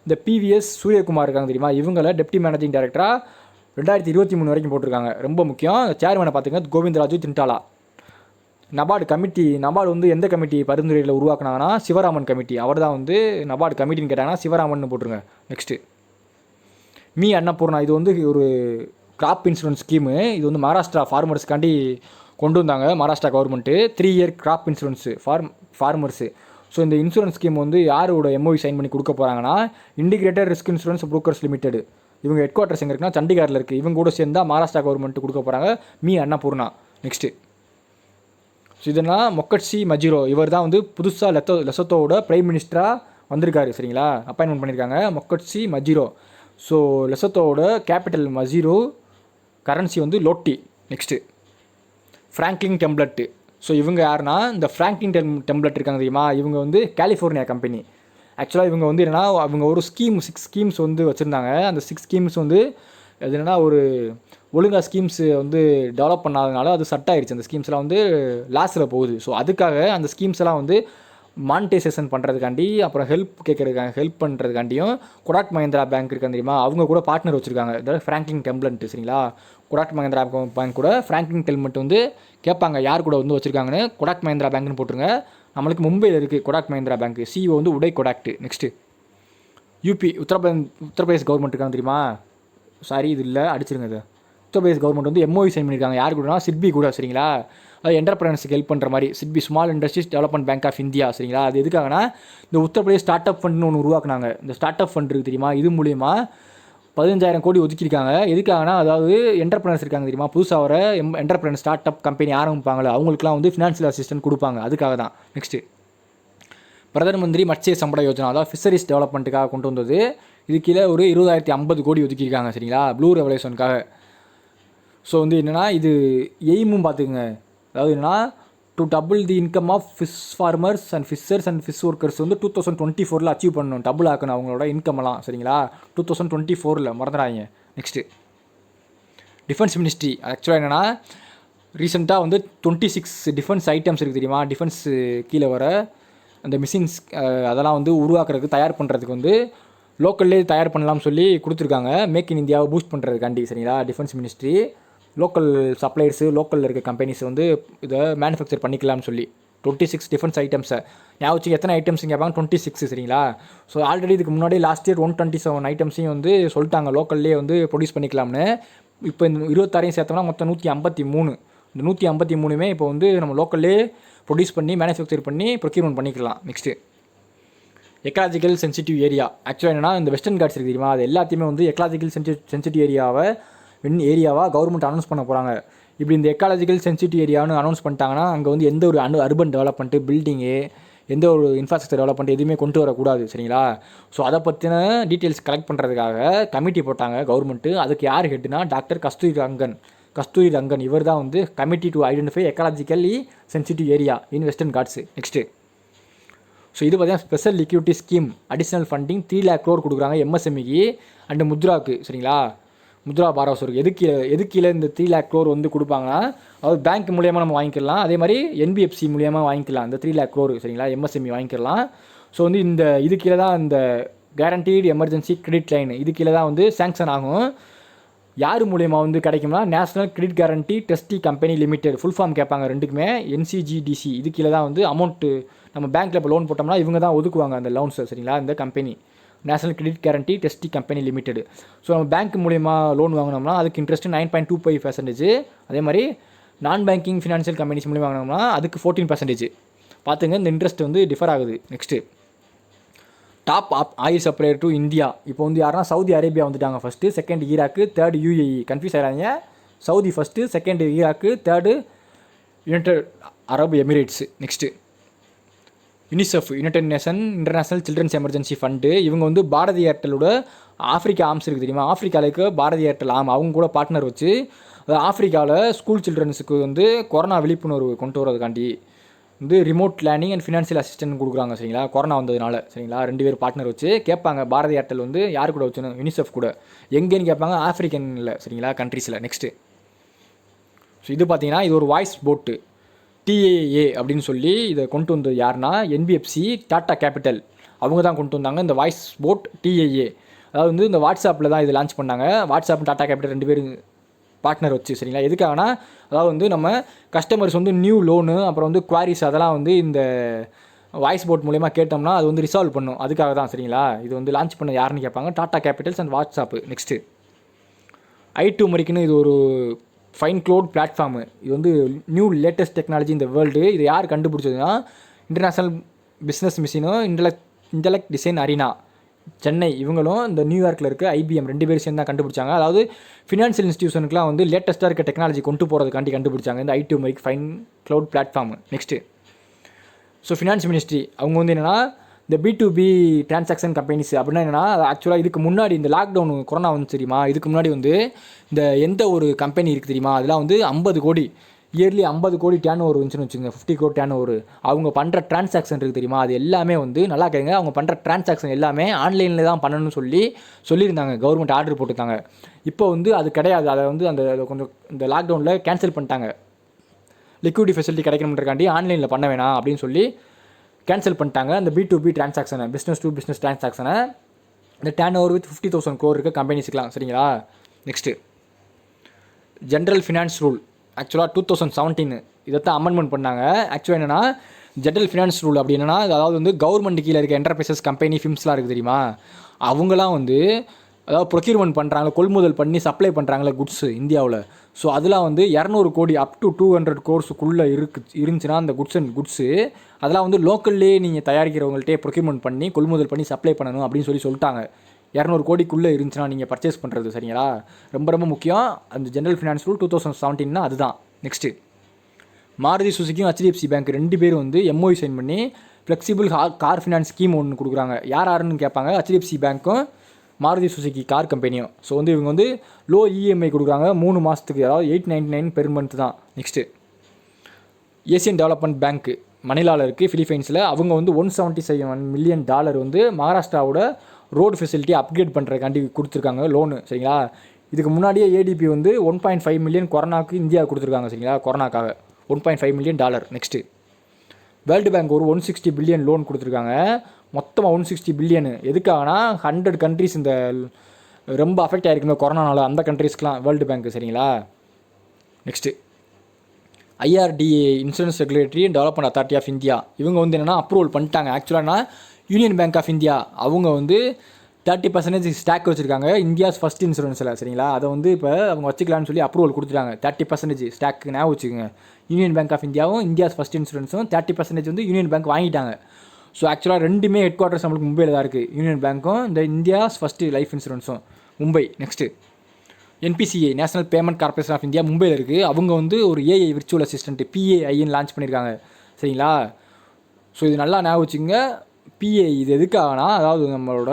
இந்த பிவிஎஸ் சூரியகுமார் இருக்காங்க தெரியுமா, இவங்களை டெப்டி மேனேஜிங் டைரக்டராக 2023 வரைக்கும் போட்டிருக்காங்க. ரொம்ப முக்கியம். சேர்மனை பார்த்துங்க கோவிந்தராஜு சிண்டாலா. நபார்டு வந்து எந்த கமிட்டி பரிந்துரையில் உருவாக்குனாங்கன்னா சிவராமன் கமிட்டி. அவர் தான் வந்து நபார்டு கமிட்டின்னு கேட்டாங்கன்னா சிவராமன் போட்டுருங்க. நெக்ஸ்ட்டு அன்னபூர்ணா இது வந்து ஒரு கிராப் இன்சூரன்ஸ் ஸ்கீமு. இது வந்து மகாராஷ்டிரா ஃபார்மர்ஸ்க்காண்டி கொண்டு வந்தாங்க Maharashtra government 3 year crop insurance farmers. So இந்த இன்சூரன்ஸ் ஸ்கீம் வந்து யாரோட எம்ஓவி சைன் பண்ணி கொடுக்க போகிறாங்கன்னா integrated risk insurance brokers limited. இவங்க ஹெட் குவார்ட்டர்ஸ் எங்கே இருக்குன்னா சண்டிகாரில் இருக்குது. இவங்க கூட சேர்ந்தால் மகாராஷ்டிரா கவர்மெண்ட்டு கொடுக்க போகிறாங்க அன்னபூர்ணா. நெக்ஸ்ட்டு ஸோ இதெல்லாம் மொக்கட்சி மஜிரோ இவர் தான் வந்து புதுசாக லெசத்தோட பிரைம் மினிஸ்டராக வந்திருக்காரு சரிங்களா, அப்பாயின்மெண்ட் பண்ணியிருக்காங்க மொக்கட்சி மஜிரோ. ஸோ லெசத்தோட கேபிட்டல் மஜிரோ, கரன்சி வந்து loti. Next Franklin Templeton. So இவங்க யாருன்னா இந்த ஃப்ராங்க்லின் டெம்ப்ளட் இருக்காங்க தெரியுமா, இவங்க வந்து கலிஃபோர்னியா கம்பெனி. ஆக்சுவலாக இவங்க வந்து என்னென்னா அவங்க ஒரு 6 ஸ்கீம்ஸ் வந்து வச்சுருந்தாங்க. அந்த 6 ஸ்கீம்ஸ் வந்து அது என்னென்னா ஒரு ஒழுங்காக ஸ்கீம்ஸு வந்து டெவலப் பண்ணாதனால அது சட் ஆயிடுச்சு. அந்த ஸ்கீம்ஸ்லாம் வந்து லாஸில் போகுது. ஸோ அதுக்காக அந்த ஸ்கீம்ஸ் எல்லாம் வந்து மானிட்டைசேஷன் பண்ணுறதுக்காண்டி அப்புறம் ஹெல்ப் பண்ணுறதுக்காண்டியும் கொடாக் மஹிந்திரா பேங்க் இருக்காங்க தெரியுமா, அவங்க கூட பார்ட்னர் வச்சுருக்காங்க. அதாவது ஃப்ராங்க்லின் டெம்ப்ளட் சரிங்களா. கொடாக் மஹிந்திரா பேங்க் கூட ஃப்ராங்க்லின் டெம்ப்ளட் வந்து கேட்பாங்க யார் கூட வந்து வச்சுருக்காங்கன்னு கொடாக் மஹிந்திரா பேங்க்னு போட்டுருங்க. நம்மளுக்கு மும்பையில் இருக்குது கொடாக் மஹிந்திரா பேங்க். சிஇஓ வந்து உடய் கொடாக்ட். நெக்ஸ்ட்டு உத்தரப்பிரதேஷ் கவர்மெண்ட் இருக்காங்க தெரியுமா, சாரி இது இல்லை அடிச்சிருங்க. இது உத்தரப்பிரதேஷ் கவர்மெண்ட் வந்து எம்ஓவி சைன் பண்ணியிருக்காங்க யார் கூடனா சிட்பி கூட சரிங்களா. அது என்டர்பிரனர்ஸுக்கு ஹெல்ப் பண்ணுற மாதிரி SIDBI small industries development bank of India சரிங்களா. அது எதுக்காகனா இந்த உத்தரப்பிரதேஷ் ஸ்டார்ட் அப் ஃபண்ட்னு ஒன்று உருவாக்குனாங்க. இந்த ஸ்டார்ட் அப் ஃபண்ட் இருக்குது தெரியுமா, இது மூலிமா 15,000 கோடி ஒதுக்கியிருக்காங்க. எதுக்காகனா அதாவது என்டர்பிரனர்ஸ் இருக்காங்க தெரியுமா, புதுசாக வர என்டர்பிரனர் ஸ்டார்ட் அப் கம்பெனி ஆரம்பிப்பாங்களே அவங்களுக்குலாம் வந்து ஃபினான்ஷியல் அசிஸ்டன்ட் கொடுப்பாங்க. அதுக்காக தான். நெக்ஸ்ட்டு பிரதம மந்திரி மத்ஸ்ய சம்பட யோஜனா அதாவது ஃபிஷரிஸ் டெவலப்மெண்ட்டுக்காக கொண்டு வந்தது. இது கீழே ஒரு 20,050 கோடி ஒதுக்கியிருக்காங்க சரிங்களா ப்ளூ ரெவல்யூஷனுக்காக. ஸோ வந்து என்னென்னா இது எய்மும் பார்த்துக்குங்க. அதாவது என்னென்னா to double the income of fish farmers and fishers and fish workers வந்து 2024 அச்சீவ் பண்ணணும். டபுள் ஆக்கணும் அவங்களோட இன்கம்லாம் சரிங்களா 2024 மறந்துடாங்க. Next defence ministry. ஆக்சுவலாக என்னென்னா ரீசெண்டாக வந்து 26 டிஃபென்ஸ் ஐட்டம்ஸ் இருக்குது தெரியுமா, டிஃபென்ஸ் கீழே வர அந்த மிஷின்ஸ் அதெல்லாம் வந்து உருவாக்குறதுக்கு தயார் பண்ணுறதுக்கு வந்து லோக்கல்லே தயார் பண்ணலாம்னு சொல்லி கொடுத்துருக்காங்க. மேக் இன் இந்தியாவை பூஸ்ட் பண்ணுறதுக்காண்டி சரிங்களா. டிஃபென்ஸ் மினிஸ்ட்ரி லோக்கல் சப்ளையர்ஸு லோக்கலில் இருக்க கம்பெனிஸ் வந்து இதை மேனுஃபேக்சர் பண்ணிக்கலாம்னு சொல்லி 26 டிஃபென்ஸ் ஐட்டம்ஸை ஞாபகம் எத்தனை ஐட்டம்ஸ் கேட்பாங்க 26 சரிங்களா. ஸோ ஆல்ரெடி இதுக்கு முன்னாடி லாஸ்ட் இயர் 127 ஐட்டம்ஸையும் வந்து சொல்லிட்டாங்க லோக்கல்லே வந்து ப்ரொடியூஸ் பண்ணிக்கலாம்னு. இப்போ இந்த 26 சேர்த்தோம்னா மொத்தம் 153. இந்த 153மே இப்போ வந்து நம்ம லோக்கல்லே ப்ரொடியூஸ் பண்ணி மேனுஃபேக்சர் பண்ணி ப்ரொக்யூர்மெண்ட் பண்ணிக்கலாம். Next ecological sensitive area. ஆக்சுவலாக என்னன்னா இந்த வெஸ்டர்ன் காட்ஸ் இருக்குது தெரியுமா, அது எல்லாத்தையுமே வந்து எக்கலாஜிக்கல் சென்சிட்டிவ் ஏரியாவாக கவர்மெண்ட் அனௌன்ஸ் பண்ண போகிறாங்க. இப்படி இந்த எக்காலஜிக்கல் சென்சிட்டிவ் ஏரியான்னு அனௌன்ஸ் பண்ணிட்டாங்கன்னா அங்கே வந்து எந்த ஒரு அர்பன் டெவலப்மெண்ட்டு, பில்டிங்கு, எந்த ஒரு இன்ஃப்ராஸ்ட்ரக்சர் டெவலப்மெண்ட் எதுவுமே கொண்டு வரக்கூடாது. சரிங்களா? ஸோ அதை பற்றின டீட்டெயில்ஸ் கலெக்ட் பண்ணுறதுக்காக கமிட்டி போட்டாங்க கவர்மெண்ட்டு. அதுக்கு யார் ஹெட்னா டாக்டர் கஸ்தூரி ரங்கன். இவர் தான் வந்து committee to identify ecologically sensitive area in western Ghats. Next, so இது பார்த்தீங்கன்னா special liquidity scheme, additional funding 3 lakh crore கொடுக்குறாங்க எம்எஸ்எம்இக்கு அண்டு முத்ராவுக்கு. சரிங்களா? முத்ரா பாராசூருக்கு எது கீழே இந்த 3 lakh crore வந்து கொடுப்பாங்கன்னா, அதாவது பேங்க் மூலியமாக நம்ம வாங்கிக்கலாம், அதே மாதிரி என்பிஎஃப்சி மூலியமாக வாங்கிக்கலாம். இந்த 3 lakh crore சரிங்களா எம்எஸ்எம்இ வாங்கிக்கலாம். ஸோ வந்து இந்த இது கீழே தான் இந்த கேரண்டீடு எமர்ஜென்சி கிரெடிட் லைன் இது கீழே தான் வந்து சேங்ஷன் ஆகும். யார் மூலியமாக வந்து கிடைக்கும்னா national credit guarantee trustee company limited, full form கேட்பாங்க ரெண்டுக்குமே, என்சிஜிடிசி. இது கீழே தான் வந்து அமௌண்ட்டு நம்ம பேங்க்கில் இப்போ லோன் போட்டோம்னா இவங்க தான் ஒதுக்குவாங்க அந்த லோன்ஸை. சரிங்களா? இந்த company national credit guarantee trustee company limited. So நம்ம பேங்க் மூலிமா லோன் வாங்கினோம்னா அதுக்கு இன்ட்ரெஸ்ட் 9.25%. அதே மாதிரி நான் பேங்கிங் ஃபினான்ஷியல் கம்பெனிஸ் மூலிமா வாங்கினோம்னா அதுக்கு 14%. பார்த்துங்க, இந்த இன்ட்ரெஸ்ட் வந்து டிஃபர் ஆகுது. Next, top oil supplier to India. இப்போ வந்து யாருன்னா சவுதி அரேபியா வந்துட்டாங்க first, second Iraq, third UAE. Confuse ஆகிறாங்க, Saudi first, second Iraq, third United Arab Emirates. Next, UNICEF, united nation international children's emergency fund. இவங்க வந்து Bharathi ஏர்டெலோட Africa arms இருக்குது தெரியுமா, ஆஃப்ரிக்காவில் இருக்க பாரதி ஏர்டெல் ஆம், அவங்க கூட பார்ட்னர் வச்சு ஆஃப்ரிக்காவில் ஸ்கூல் சில்ட்ரன்ஸுக்கு வந்து கொரோனா விழிப்புணர்வு கொண்டு வரதுக்காண்டி வந்து remote learning and financial assistant கொடுக்குறாங்க. சரிங்களா? கொரோனா வந்ததுனால. சரிங்களா? 2 பேர் பார்ட்னர் வச்சு கேட்பாங்க. பாரதி ஏர்டெல் வந்து யார் கூட வச்சுன்னு, யுனிசெஃப் கூட. எங்கேன்னு கேட்பாங்க, ஆஃப்ரிக்கனில். சரிங்களா? கண்ட்ரீஸில். நெக்ஸ்ட்டு, ஸோ இது பார்த்தீங்கன்னா இது ஒரு வாய்ஸ் போட்டு டிஏஏ அப்படின்னு சொல்லி இதை கொண்டு வந்தது யாருன்னா என்பிஎஃப்சி, டாட்டா கேபிட்டல். அவங்க தான் கொண்டு வந்தாங்க இந்த வாய்ஸ் போட் டிஏஏ. அதாவது வந்து இந்த வாட்ஸ்அப்பில் தான் இது லான்ச் பண்ணாங்க. வாட்ஸ்அப், டாட்டா கேபிட்டல் 2 பேரும் பார்ட்னர் வச்சு. சரிங்களா? எதுக்காகனா அதாவது வந்து நம்ம கஸ்டமர்ஸ் வந்து நியூ லோனு அப்புறம் வந்து குவாரிஸ் அதெல்லாம் வந்து இந்த வாய்ஸ் போட் மூலயமா கேட்டோம்னா அது வந்து ரிசால்வ் பண்ணும். அதுக்காக தான். சரிங்களா? இது வந்து லான்ச் பண்ண யாருன்னு கேட்பாங்க, Tata capitals and WhatsApp. Next, i2 மரிக்குன்னு இது ஒரு ஃபைன் க்ளவுட் பிளாட்ஃபார்மு. இது வந்து நியூ லேட்டஸ்ட் டெக்னாலஜி இந்த வேர்ல்டு. இது யார் கண்டுபிடிச்சதுன்னா இன்டர்நேஷ்னல் பிஸ்னஸ் மிஷினும் இன்டெலெக்ட் டிசைன் அரீனா சென்னை, இவங்களும் இந்த நியூயார்க்கில் இருக்க ஐபிஎம் 2 பேரும் சேர்ந்து தான் கண்டுபிடிச்சாங்க. அதாவது ஃபினான்ஷியல் இன்ஸ்டியூஷனுக்குலாம் வந்து லேட்டஸ்ட்டாக இருக்க டெக்னாலஜி கொண்டு போகிறதுக்காண்டி கண்டுபிடிச்சாங்க இந்த i2 மரிக் fine cloud platform. Next, so finance ministry அவங்க வந்து என்னென்னா இந்த B2B டிரான்சாக்ஷன் கம்பெனிஸ் அப்படின்னா என்னென்னா, ஆக்சுவலாக இதுக்கு முன்னாடி இந்த லாக்டவுன் கொரோனா வந்து தெரியுமா, இதுக்கு முன்னாடி வந்து இந்த எந்த ஒரு கம்பெனி இருக்குது தெரியுமா, அதெல்லாம் வந்து 50 கோடி இயர்லி 50 கோடி டேன் ஓவர் வந்துச்சுன்னு வச்சுங்க, 50 கோடி டேன் ஓவர். அவங்க பண்ணுற டிரான்சாக்ஷன் இருக்குது தெரியுமா, அது எல்லாமே வந்து நல்லா கேளுங்க, அவங்க பண்ணுற டிரான்சாக்ஷன் எல்லாமே ஆன்லைனில் தான் பண்ணணும்னு சொல்லியிருந்தாங்க. கவர்மெண்ட் ஆர்டர் போட்டுருந்தாங்க. இப்போ வந்து அது கிடையாது. அதை வந்து அந்த கொஞ்சம் இந்த லாக்டவுனில் கேன்சல் பண்ணிட்டாங்க. லிக்விடி ஃபெசிலிட்டி கிடைக்கணுன்றக்காண்டி ஆன்லைனில் பண்ண வேணாம் அப்படின்னு சொல்லி கேன்சல் பண்ணிட்டாங்க. அந்த B2B டிரான்சாக்ஷனை, பிஸ்னஸ் டு பிஸ்னஸ் டிரான்சாக்ஷனை, இந்த டேன் ஓவர் வித் 50,000 crore இருக்க கம்பெனிஸ்க்கலாம். சரிங்களா? நெக்ஸ்ட்டு, ஜென்ரல் ஃபினான்ஸ் ரூல் ஆக்சுவலாக 2017 இதைத்தான் அமெண்ட்மெண்ட் பண்ணாங்க. ஆக்சுவலாக என்னென்னா ஜென்ரல் ஃபினான்ஸ் ரூல் அப்படி என்னென்னா, அதாவது வந்து கவர்மெண்ட் கீழே இருக்க என்டர்பிரைசஸ் கம்பெனி ஃபிம்ஸ்லாம் இருக்குது தெரியுமா, அவங்களாம் வந்து அதாவது ப்ரொக்யூர்மெண்ட் பண்ணுறாங்க, கொள்முதல் பண்ணி சப்ளை பண்ணுறாங்களே குட்ஸு இந்தியாவில். ஸோ அதெல்லாம் வந்து 200 கோடி அப் டு 200 crores இருந்துச்சுன்னா அந்த குட்ஸு அதெல்லாம் வந்து லோக்கல்லே நீங்கள் தயாரிக்கிறவங்கள்ட்டே ப்ரொக்யூர்மெண்ட் பண்ணி கொள்முதல் பண்ணி சப்ளை பண்ணணும் அப்படின்னு சொல்லிட்டாங்க. 200 கோடிக்குள்ளே இருந்துச்சுன்னா நீங்கள் பர்ச்சேஸ் பண்ணுறது. சரிங்களா? ரொம்ப ரொம்ப முக்கியம் அந்த ஜென்ரல் ஃபினான்ஸ் ரூல் 2017 அதுதான். நெக்ஸ்ட்டு, மாருதி சுசுக்கியும் HDFC பேங்க் 2 பேரும் வந்து MOU சைன் பண்ணி ஃப்ளெக்சிபிள் கார் ஃபினான்ஸ் ஸ்கீம் ஒன்று கொடுக்குறாங்க. யாருன்னு கேட்பாங்க, HDFC பேங்க்கும் மாருதி சுசுக்கி கார் கம்பெனியும். ஸோ வந்து இவங்க வந்து லோ EMI கொடுக்குறாங்க 3 மாதத்துக்கு, அதாவது 899 பெர் மந்த் தான். நெக்ஸ்ட்டு, ஏசியன் டெவலப்மெண்ட் பேங்க்கு மணிலாவில் இருக்குது ஃபிலிப்பைன்ஸில். அவங்க வந்து $177 million வந்து மகாராஷ்டிராவோட ரோடு ஃபெசிலிட்டி அப்கிரேட் பண்ணுறதுக்காண்டி கொடுத்துருக்காங்க லோனு. சரிங்களா? இதுக்கு முன்னாடியே ADB வந்து 1.5 million கொரோனாவுக்கு இந்தியா கொடுத்துருக்காங்க. சரிங்களா? கொரோனாக்காக $1.5 million. நெக்ஸ்ட்டு, வேர்ல்டு பேங்க் ஒரு 160 billion லோன் கொடுத்துருக்காங்க. மொத்தமாக 160 billion எதுக்காகனா 100 countries இந்த ரொம்ப அஃபெக்ட் ஆகிருக்குங்க கொரோனானால, அந்த கண்ட்ரீஸ்க்கெலாம் வேர்ல்டு பேங்க். சரிங்களா? Next, IRDA insurance regulatory and development authority of India. இவங்க வந்து என்னென்னா அப்ரூவல் பண்ணிட்டாங்க. ஆக்சுவலானா யூனியன் பேங்க் ஆஃப் இந்தியா அவங்க வந்து 30% ஸ்டாக் வச்சுருக்காங்க இந்தியாஸ் ஃபஸ்ட் இன்சூரன்ஸில். சரிங்களா? அதை வந்து இப்போ அவங்க வச்சுக்கலான்னு சொல்லி அப்ரூவல் கொடுத்துட்டாங்க. 30% ஸ்டாக்கு ஞாபகம் வச்சுக்கோங்க. யூனியன் பேங்க் ஆஃப் இந்தியாவும் இந்தியாஸ் ஃபஸ்ட் இன்சூரன்ஸும் 30% வந்து யூனியன் பேங்க் வாங்கிட்டாங்க. ஸோ ஆக்சுவலாக ரெண்டுமே ஹெட் குவார்ட்டர்ஸ் நம்மளுக்கு மும்பையில் தான் இருக்குது. யூனியன் பேங்க்கும் இந்த இந்தியாஸ் ஃபஸ்ட்டு லைஃப் இன்சூரன்ஸும் Mumbai. Next NPCI national payment corporation of India மும்பையில் இருக்குது. அவங்க வந்து ஒரு ஏஐ விர்ச்சுவல் அசிஸ்டன்ட் பிஏஐன்னு லான்ச் பண்ணியிருக்காங்க சரிங்களா. ஸோ இது நல்லா ஞாபகம் வச்சுங்க. பிஏ இது எதுக்காகனா, அதாவது நம்மளோட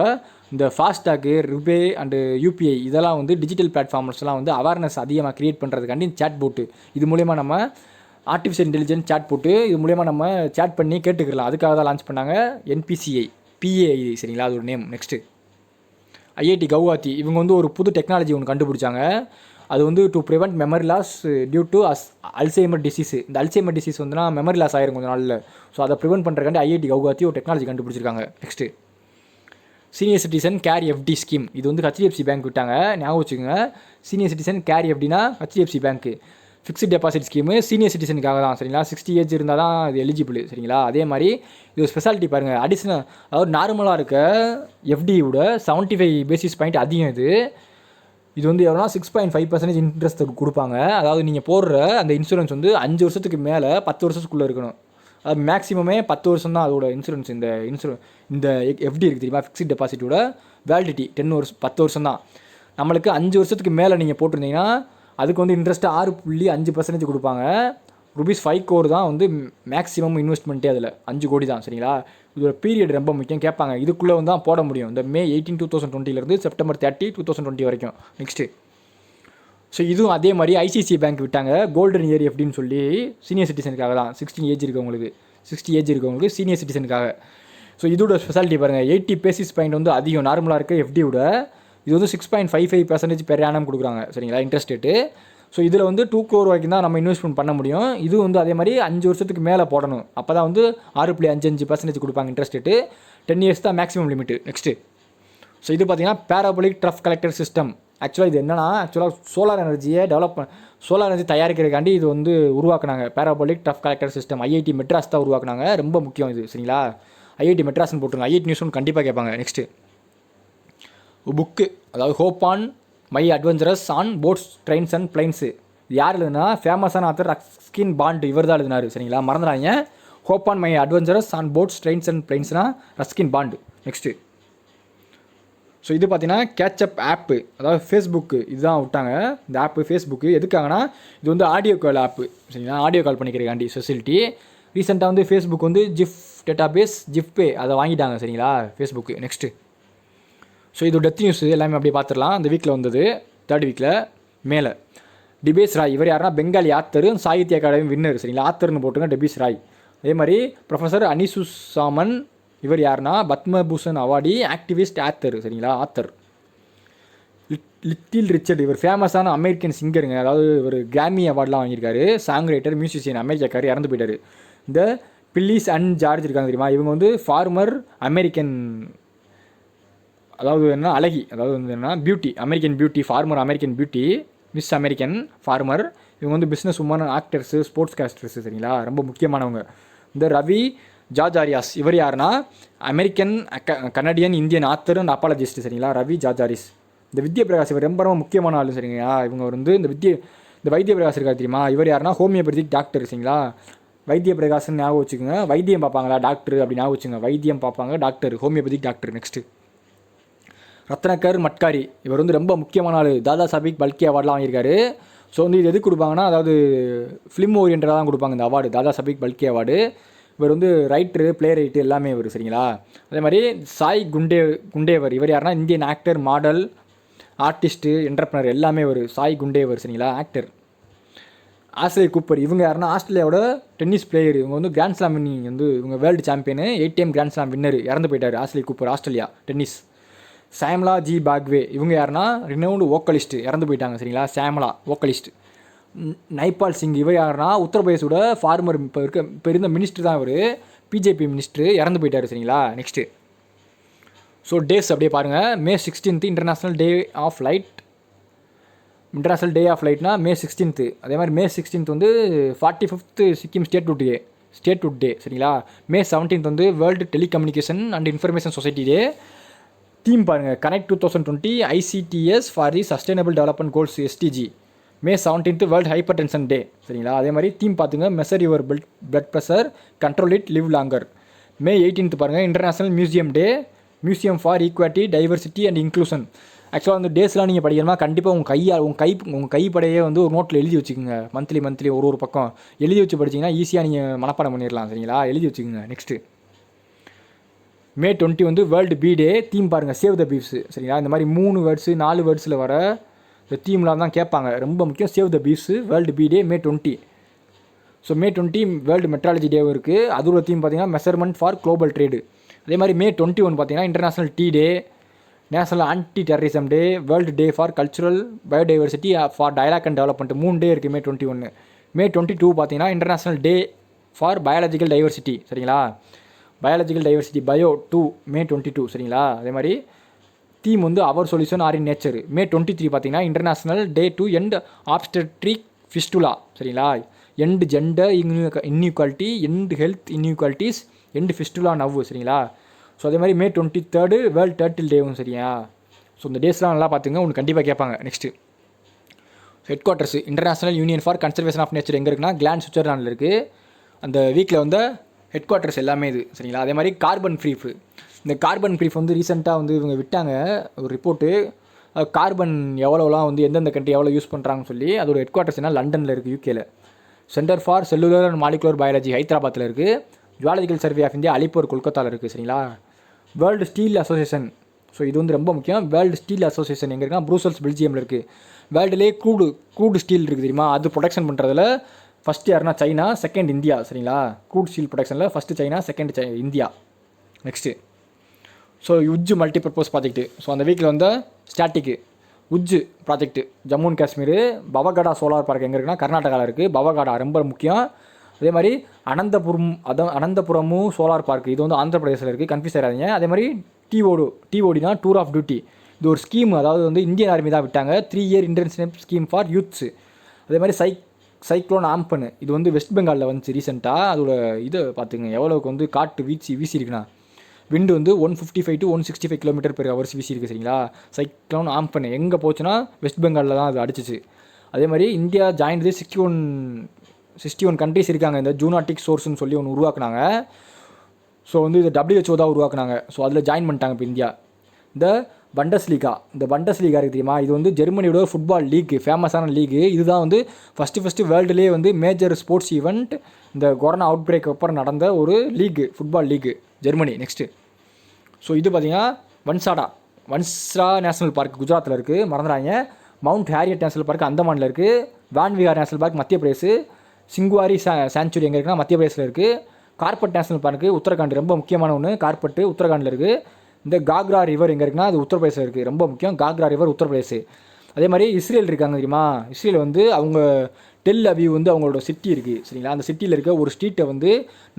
இந்த ஃபாஸ்டாக்கு, ருபே அண்டு யூபிஐ இதெல்லாம் வந்து டிஜிட்டல் பிளாட்ஃபார்ம்ஸ்லாம் வந்து அவேர்னஸ் அதிகமாக க்ரியேட் பண்ணுறதுக்காண்டி சேட் போட்டு இது மூலயமா நம்ம ஆர்டிஃபிஷியல் இன்டெலிஜென்ஸ் சேட் போட்டு இது மூலயமா நம்ம சேட் பண்ணி கேட்டுக்கலாம். அதுக்காக தான் லான்ச் பண்ணாங்க என்பிசிஐ பிஏஐ சரிங்களா, அது ஒரு நேம். நெக்ஸ்ட்டு ஐஐடி கவுஹாத்தி இவங்க வந்து ஒரு புது டெக்னாலஜி ஒன்று கண்டுபிடிச்சாங்க. அது வந்து to prevent memory loss due to Alzheimer disease. இந்த அல்சைமர் டிசீஸ் வந்துன்னா மெமரி லாஸ் ஆயிரும் கொஞ்சம் நாளில். ஸோ அதை ப்ரிவெண்ட் பண்ணுறதுக்காண்டி ஐஐடி கவுஹாத்தி ஒரு டெக்னாலஜி கண்டுபிடிச்சிருக்காங்க. Next senior citizen care FD scheme. இது வந்து ஹெச்டிஎஃப்சி பேங்க் விட்டாங்க, ஞாபகம் வச்சுக்கோங்க. சீனியர் சிட்டிசன் கேர் எஃப்டினா ஹெச்டிஎஃப்சி பேங்க்கு ஃபிக்ஸ்டு டெபாசிட் ஸ்கீமு சீனியர் சிட்டிசனுக்காக தான் சரிங்களா. 60 ஏஜ் இருந்தால் தான் இது எலிஜிபிள் சரிங்களா. அதே மாதிரி இது ஒரு ஸ்பெஷாலிட்டி பாருங்கள். அடிஷ்னல் அதாவது நார்மலாக இருக்க எஃப்டியோட 75 பேசிஸ் பாயிண்ட் அதிகம். இது வந்து எவ்வளோனா 6.5% இன்ட்ரெஸ்ட் கொடுப்பாங்க. அதாவது நீங்கள் போடுற அந்த இன்சூரன்ஸ் வந்து 5 வருஷத்துக்கு மேலே 10 வருஷத்துக்குள்ளே இருக்கணும். அது மேக்ஸிமமே 10 வருஷம் தான் அதோட இன்சூரன்ஸ். இந்த எஃப்டி இருக்குது தெரியுமா, ஃபிக்ஸ்ட் டெபாசிட்டோட வேலிடிட்டி 10 வருஷம் தான். நம்மளுக்கு 5 வருஷத்துக்கு மேலே நீங்கள் போட்டிருந்தீங்கன்னா அதுக்கு வந்து இன்ட்ரெஸ்ட்டு 6.5% கொடுப்பாங்க. ₹5 crore தான் வந்து மேக்ஸிமம் இன்வெஸ்ட்மெண்ட்டே. அதில் 5 கோடி தான் சரிங்களா. இதோட பீரியட் ரொம்ப முக்கியம், கேட்பாங்க. இதுக்குள்ளே வந்து தான் போட முடியும். இந்த May 18, 2020 செப்டம்பர் 30, 2020 வரைக்கும். நெக்ஸ்ட்டு ஸோ இதுவும் அதே மாதிரி ஐசிஐசிஐ பேங்க் விட்டாங்க கோல்டன் இயர் எஃப்டின்னு சொல்லி சீனியர் சிட்டிசனுக்காக தான். 60 ஏஜ் இருக்கவங்களுக்கு சீனியர் சிட்டிசனுக்காக. ஸோ இதோட ஸ்பெஷாலிட்டி பாருங்கள். 80 பேசிஸ் பாயிண்ட் வந்து அதிகம் நார்மலாக இருக்க எஃப்டியோட. இது வந்து 6.55% பெர் ஆனம் கொடுக்குறாங்க சரிங்களா இன்ட்ரெஸ்ட் ரேட்டு. ஸோ இதில் வந்து 2 crore வரைக்கும் தான் நம்ம இன்வெஸ்ட்மெண்ட் பண்ண முடியும். இது வந்து அதே மாதிரி 5 வருஷத்துக்கு மேலே போடணும். அப்போ தான் வந்து 6.55% கொடுப்பாங்க இன்ட்ரெஸ்ட் ரேட்டு. 10 years தான் மேக்ஸிமம் லிமிட்டு. நெக்ஸ்ட்டு ஸோ இது பார்த்தீங்கன்னா பேராபோலிக் ட்ரஃப் கலெக்டர் சிஸ்டம். ஆக்சுவலாக இது என்னன்னா, சோலார் எனர்ஜி தயாரிக்கிறதுக்காண்டி இது வந்து உருவாக்குனாங்க. Parabolic trough collector system IIT Madras தான் உருவாக்குனாங்க. ரொம்ப முக்கியம் இது சரிங்களா. ஐஐடி மெட்ராஸ்னு போட்டுருங்க. ஐஐடி நியூஸ் ஒன்று கண்டிப்பாக கேட்பாங்க. நெக்ஸ்ட்டு புக்கு, அதாவது hop on my adventurous on boats trains and planes. இது யார் எழுதுனா, ஃபேமஸான ஆத்தர் ரஸ்கின் பாண்ட், இவர் தான் எழுதினார் சரிங்களா, மறந்துடாங்க. Hop on my adventurous on boats trains and பிளைன்ஸ்னால் ரஸ்கின் பாண்ட். நெக்ஸ்ட்டு ஸோ இது பார்த்தீங்கன்னா கேட்சப் ஆப்பு, அதாவது ஃபேஸ்புக்கு இதுதான் விட்டாங்க. இந்த ஆப்பு ஃபேஸ்புக்கு எதுக்காகனா, இது வந்து ஆடியோ கால் ஆப்பு சரிங்களா, ஆடியோ கால் பண்ணிக்கிறக்காண்டி ஃபெசிலிட்டி. ரீசெண்டாக வந்து ஃபேஸ்புக் வந்து ஜிஃப் டேட்டாபேஸ் ஜிஃப்பே அதை வாங்கிட்டாங்க சரிங்களா ஃபேஸ்புக்கு. நெக்ஸ்ட்டு ஸோ இது டெத் நியூஸ் எல்லாமே அப்படியே பார்த்துடலாம். அந்த வீக்கில் வந்தது 3rd வீக்கில் மேலே. டிபேஸ் ராய் இவர் யாருன்னா பெங்காலி ஆத்தர், சாகித்ய அகாடமி வின்னர் சரிங்களா. ஆத்தர்னு போட்டுங்க டிபேஸ் ராய். அதே மாதிரி ப்ரொஃபஸர் அனிசுசாமன் இவர் யாருன்னா பத்மபூஷன் அவார்டி ஆக்டிவிஸ்ட் ஆத்தர் சரிங்களா ஆத்தர். லிட்டில் ரிச்சர்ட் இவர் ஃபேமஸான அமெரிக்கன் சிங்கருங்க. அதாவது இவர் கிராமி அவார்ட்லாம் வாங்கியிருக்காரு. சாங் ரைட்டர், மியூசிஷியன், அமெரிக்காக்கார், இறந்து போயிட்டார். இந்த பில்லிஸ் அண்ட் ஜார்ஜ் இருக்காங்க தெரியுமா, இவங்க வந்து ஃபார்மர் அமெரிக்கன், அதாவது என்ன அழகி, அதாவது வந்து என்ன beauty, American beauty, former American beauty, miss American former. இவங்க வந்து business woman, actors, sports casters சரிங்களா, ரொம்ப முக்கியமானவங்க. இந்த ரவி ஜார்ஜாரியாஸ் இவர் யாருன்னா American Canadian Indian author and apologist சரிங்களா, ரவி ஜார்ஜாரிஸ். இந்த வித்யா பிரகாஷ் இவர் ரொம்ப ரொம்ப முக்கியமான ஆள் சரிங்களா. இவங்க வந்து இந்த வைத்திய பிரகாஷ் இருக்கார் தெரியுமா, இவர் யாருன்னா ஹோமியோபதிக் டாக்டர் சரிங்களா. வைத்திய பிரகாஷ்னு ஞாபகம் வச்சுக்கோங்க. வைத்தியம் பார்ப்பாங்களா டாக்டர் அப்படி ஞாபகம் வச்சுங்க. வைத்தியம் பார்ப்பாங்க டாக்டர், ஹோமியோபதிக் டாக்டர். நெக்ஸ்ட்டு ரத்னகர் மட்காரி இவர் வந்து ரொம்ப முக்கியமான ஆள். தாதா சாஹிப் பல்கே அவார்டெலாம் வாங்கியிருக்காரு. ஸோ வந்து இது எதுக்கு கொடுப்பாங்கன்னா, அதாவது ஃபிலிம் ஓரியன்டாக தான் கொடுப்பாங்க இந்த அவார்டு, தாதா சாஹிப் பல்கே அவார்டு. இவர் வந்து ரைட்டரு, பிளே ரைட்டு எல்லாமே இவர் சரிங்களா. அதே மாதிரி சாய் குண்டேவர் இவர் யாருன்னா Indian actor, model, artist, entrepreneur எல்லாமே இவர். சாய் குண்டேவர் சரிங்களா ஆக்டர். ஆஸ்திரேலியா கூப்பர் இவங்க யாருன்னா ஆஸ்திரேலியாவோட டென்னிஸ் பிளேயர். இவங்க வந்து கிராண்ட் ஸ்லாம் வின்னிங் வந்து இவங்க world champion, 8 time grand slam winner, இறந்து போயிட்டார். Australia Cooper Australia tennis. சாம்லா ஜி பாக்வே இவங்க யாருன்னா ரினவுண்டு வோக்கலிஸ்ட்டு, இறந்து போயிட்டாங்க சரிங்களா. சாம்லா வோக்கலிஸ்ட். நைபால் சிங் இவர் யாருன்னா உத்தரப்பிரதேசோட ஃபார்மர், இப்போ இருந்த மினிஸ்டர் தான் இவர், பிஜேபி மினிஸ்டர், இறந்து போயிட்டார் சரிங்களா. நெக்ஸ்ட்டு ஸோ டேஸ் அப்படியே பாருங்கள். May 16 international day of light. International day of லைட்னா May 16. அதே மாதிரி May 16 வந்து 45th சிக்கிம் ஸ்டேட்வுட் டே சரிங்களா. May 17 வந்து world telecommunication and information society day. Theme பாருங்கள், connect 2020 ICTs for the sustainable development goals SDG. May 17 world hypertension day சரிங்களா. அதே மாதிரி தீம் பார்த்துங்க, measure your blood pressure, control it, live longer. May 18th பாருங்கள் international museum day, museum for equality diversity and inclusion. ஆக்சுவலாக வந்து டேஸ்லாம் நீங்கள் படிக்கணுமா கண்டிப்பாக உங்கள் கைப்படையே வந்து ஒரு நோட்டில் எழுதி வச்சுக்கோங்க. மந்த்லி ஒரு பக்கம் எழுதி வச்சு படிச்சிங்கன்னா ஈஸியாக நீங்கள் மனப்பாடம் பண்ணிடலாம். சரிங்களா, எழுதி வச்சுக்கோங்க. நெக்ஸ்ட்டு May 20 வந்து வேர்ல்டு பீ டே. தீம் பாருங்கள், சேவ் த பீஃப்ஸு. சரிங்களா, இந்த மாதிரி 3 வேர்ட்ஸு 4 வேர்ட்ஸில் வர இந்த தீம்லாம் தான் கேட்பாங்க. ரொம்ப முக்கியம். Save the bees, world bee day May 20. So May 20 world metrology டேவும் இருக்குது. அதோட தீம் பார்த்தீங்கன்னா மெஷர்மெண்ட் ஃபார் குளோபல் ட்ரேடு. அதே மாதிரி May 21 பார்த்தீங்கன்னா international tea day, national anti terrorism day, world day for cultural biodiversity for dialogue and development. 3 day இருக்குது May 21. May 22 பார்த்தீங்கன்னா international day for biological diversity. சரிங்களா, பயாலஜிக்கல் டைவர்சிட்டி பயோ 2 May 22. சரிங்களா, அதே மாதிரி theme வந்து our solution are in nature. May 23 பார்த்தீங்கன்னா international day to end obstetric fistula. சரிங்களா, end gender inequality, end health inequalities, end fistula now. சரிங்களா, so அதே மாதிரி May 23 வேர்ல்டு டர்ட்டில் டேவும். சரியா, ஸோ இந்த டேஸ்லாம் நல்லா பார்த்துங்க, உங்களுக்கு கண்டிப்பாக கேட்பாங்க. Next head quarters international union for conservation of nature எங்கே இருக்குன்னா கிளாண்ட் சுவிட்சர்லாண்டில் இருக்குது. அந்த வீக்கில் வந்து ஹெட் குவார்ட்டர்ஸ் எல்லாமே இது. சரிங்களா, அதே மாதிரி கார்பன் ப்ரீஃப். இந்த கார்பன் ப்ரீஃப் வந்து ரீசெண்டாக வந்து இவங்க விட்டாங்க ஒரு ரிப்போர்ட்டு. கார்பன் எவ்வளோலாம் வந்து எந்தெந்த கண்ட்ரி எவ்வளோ யூஸ் பண்ணுறாங்கன்னு சொல்லி. அதோட ஹெட் குவார்ட்டர்ஸ் என்ன லண்டனில் இருக்குது, யூகேல. Centre for cellular and molecular biology ஹைதராபாத்தில் இருக்குது. Zoological survey of India Alipore கொல்கத்தாவில் இருக்குது. சரிங்களா, வேர்ல்டு ஸ்டீல் அசோசியேஷன். ஸோ இது வந்து ரொம்ப முக்கியம். வேர்ல்டு ஸ்டீல் அசோசியேஷன் எங்கே இருக்குன்னா ப்ரூசல்ஸ் பெல்ஜியமில் இருக்குது. வேர்ல்டுலேயே க்ரூடு ஸ்டீல் இருக்குது தெரியுமா, அது ப்ரொடக்ஷன் பண்ணுறதுல ஃபஸ்ட்டு யாருன்னா சைனா, செகண்ட் இந்தியா. சரிங்களா, க்ரூட் ஸ்டீல் ப்ரொடக்ஷனில் first China, second India. Next so Ujh multipurpose project. So அந்த வீக்கில் வந்து ஸ்டாட்டிக்கு Ujh project Jammu and Kashmir. Pavagada solar park எங்கே இருக்குன்னா கர்நாடகாவில் இருக்குது. பவகடா ரொம்ப முக்கியம். அதே மாதிரி அனந்தபுரமும் சோலார் பார்க், இது வந்து ஆந்திர பிரதேசில் இருக்குது, கன்ஃபியூஸ் ஆகாதீங்க. அதே மாதிரி டிஓடினா டூர் ஆஃப் டியூட்டி. இது ஒரு ஸ்கீம், அதாவது வந்து இந்தியன் ஆர்மி தான் விட்டாங்க. 3 இயர் இன்டர்ன்ஷிப் ஸ்கீம் ஃபார் யூத்ஸு. அதே மாதிரி சைக்ளோன் ஆம்பன், இது வந்து வெஸ்ட் பெங்காலில் வந்துச்சு ரீசெண்டாக. அதோட இதை பார்த்துங்க எவ்வளோக்கு வந்து காட்டு வீசிருக்குண்ணா. விண்டு வந்து 155 to 165 km/h வீசிருக்கு. சரிங்களா, சைக்ளோன் ஆம்பன் எங்கே போச்சுன்னா வெஸ்ட் பெங்காலில் தான் அது அடிச்சிச்சு. அதே மாதிரி இந்தியா ஜாயின்ட் 61 கண்ட்ரிஸ் இருக்காங்க. இந்த ஜூனாட்டிக் சோர்ஸ்னு சொல்லி ஒன்று உருவாக்குனாங்க. ஸோ வந்து இது WHO தான் உருவாக்குனாங்க. ஸோ அதில் ஜாயின் பண்ணிட்டாங்க இப்போ இந்தியா. இந்த பண்டஸ்லீகா இருக்குது தெரியுமா, இது வந்து ஜெர்மனியோட ஃபுட்பால் லீக், ஃபேமஸான லீகு. இதுதான் வந்து ஃபஸ்ட்டு வேர்ல்டுலேயே வந்து மேஜர் ஸ்போர்ட்ஸ் ஈவெண்ட் இந்த கொரோனா அவுட் பிரேக் அப்புறம் நடந்த ஒரு league, football league Germany. Next so இது பார்த்திங்கன்னா வன்ஸ்ரா நேஷனல் பார்க் குஜராத்தில் இருக்குது, மறந்துடாங்க. மவுண்ட் ஹேரியட் நேஷனல் பார்க் அந்தமானில் இருக்குது. வான்விஹார் நேஷனல் பார்க் மத்திய பிரதேஷ். சிங்குவாரி சாங்சுரி எங்கே இருக்குன்னா மத்திய பிரதேசில் இருக்குது. கார்பட் நேஷனல் பார்க்கு உத்தரகாண்ட், ரொம்ப முக்கியமான ஒன்று. கார்பட்டு உத்தரகாண்டில் இருக்குது. இந்த காக்ரா ரிவர் எங்கே இருக்குன்னா அது உத்தரப்பிரதேசில் இருக்குது, ரொம்ப முக்கியம். காக்ரா ரிவர் உத்தரப்பிரதேஷ். அதே மாதிரி இஸ்ரேல் இருக்காங்க தெரியுமா, இஸ்ரேல் வந்து அவங்க டெல் அவிவ் வந்து அவங்களோட சிட்டி இருக்குது. சரிங்களா, அந்த சிட்டியில் இருக்க ஒரு ஸ்ட்ரீட்டை வந்து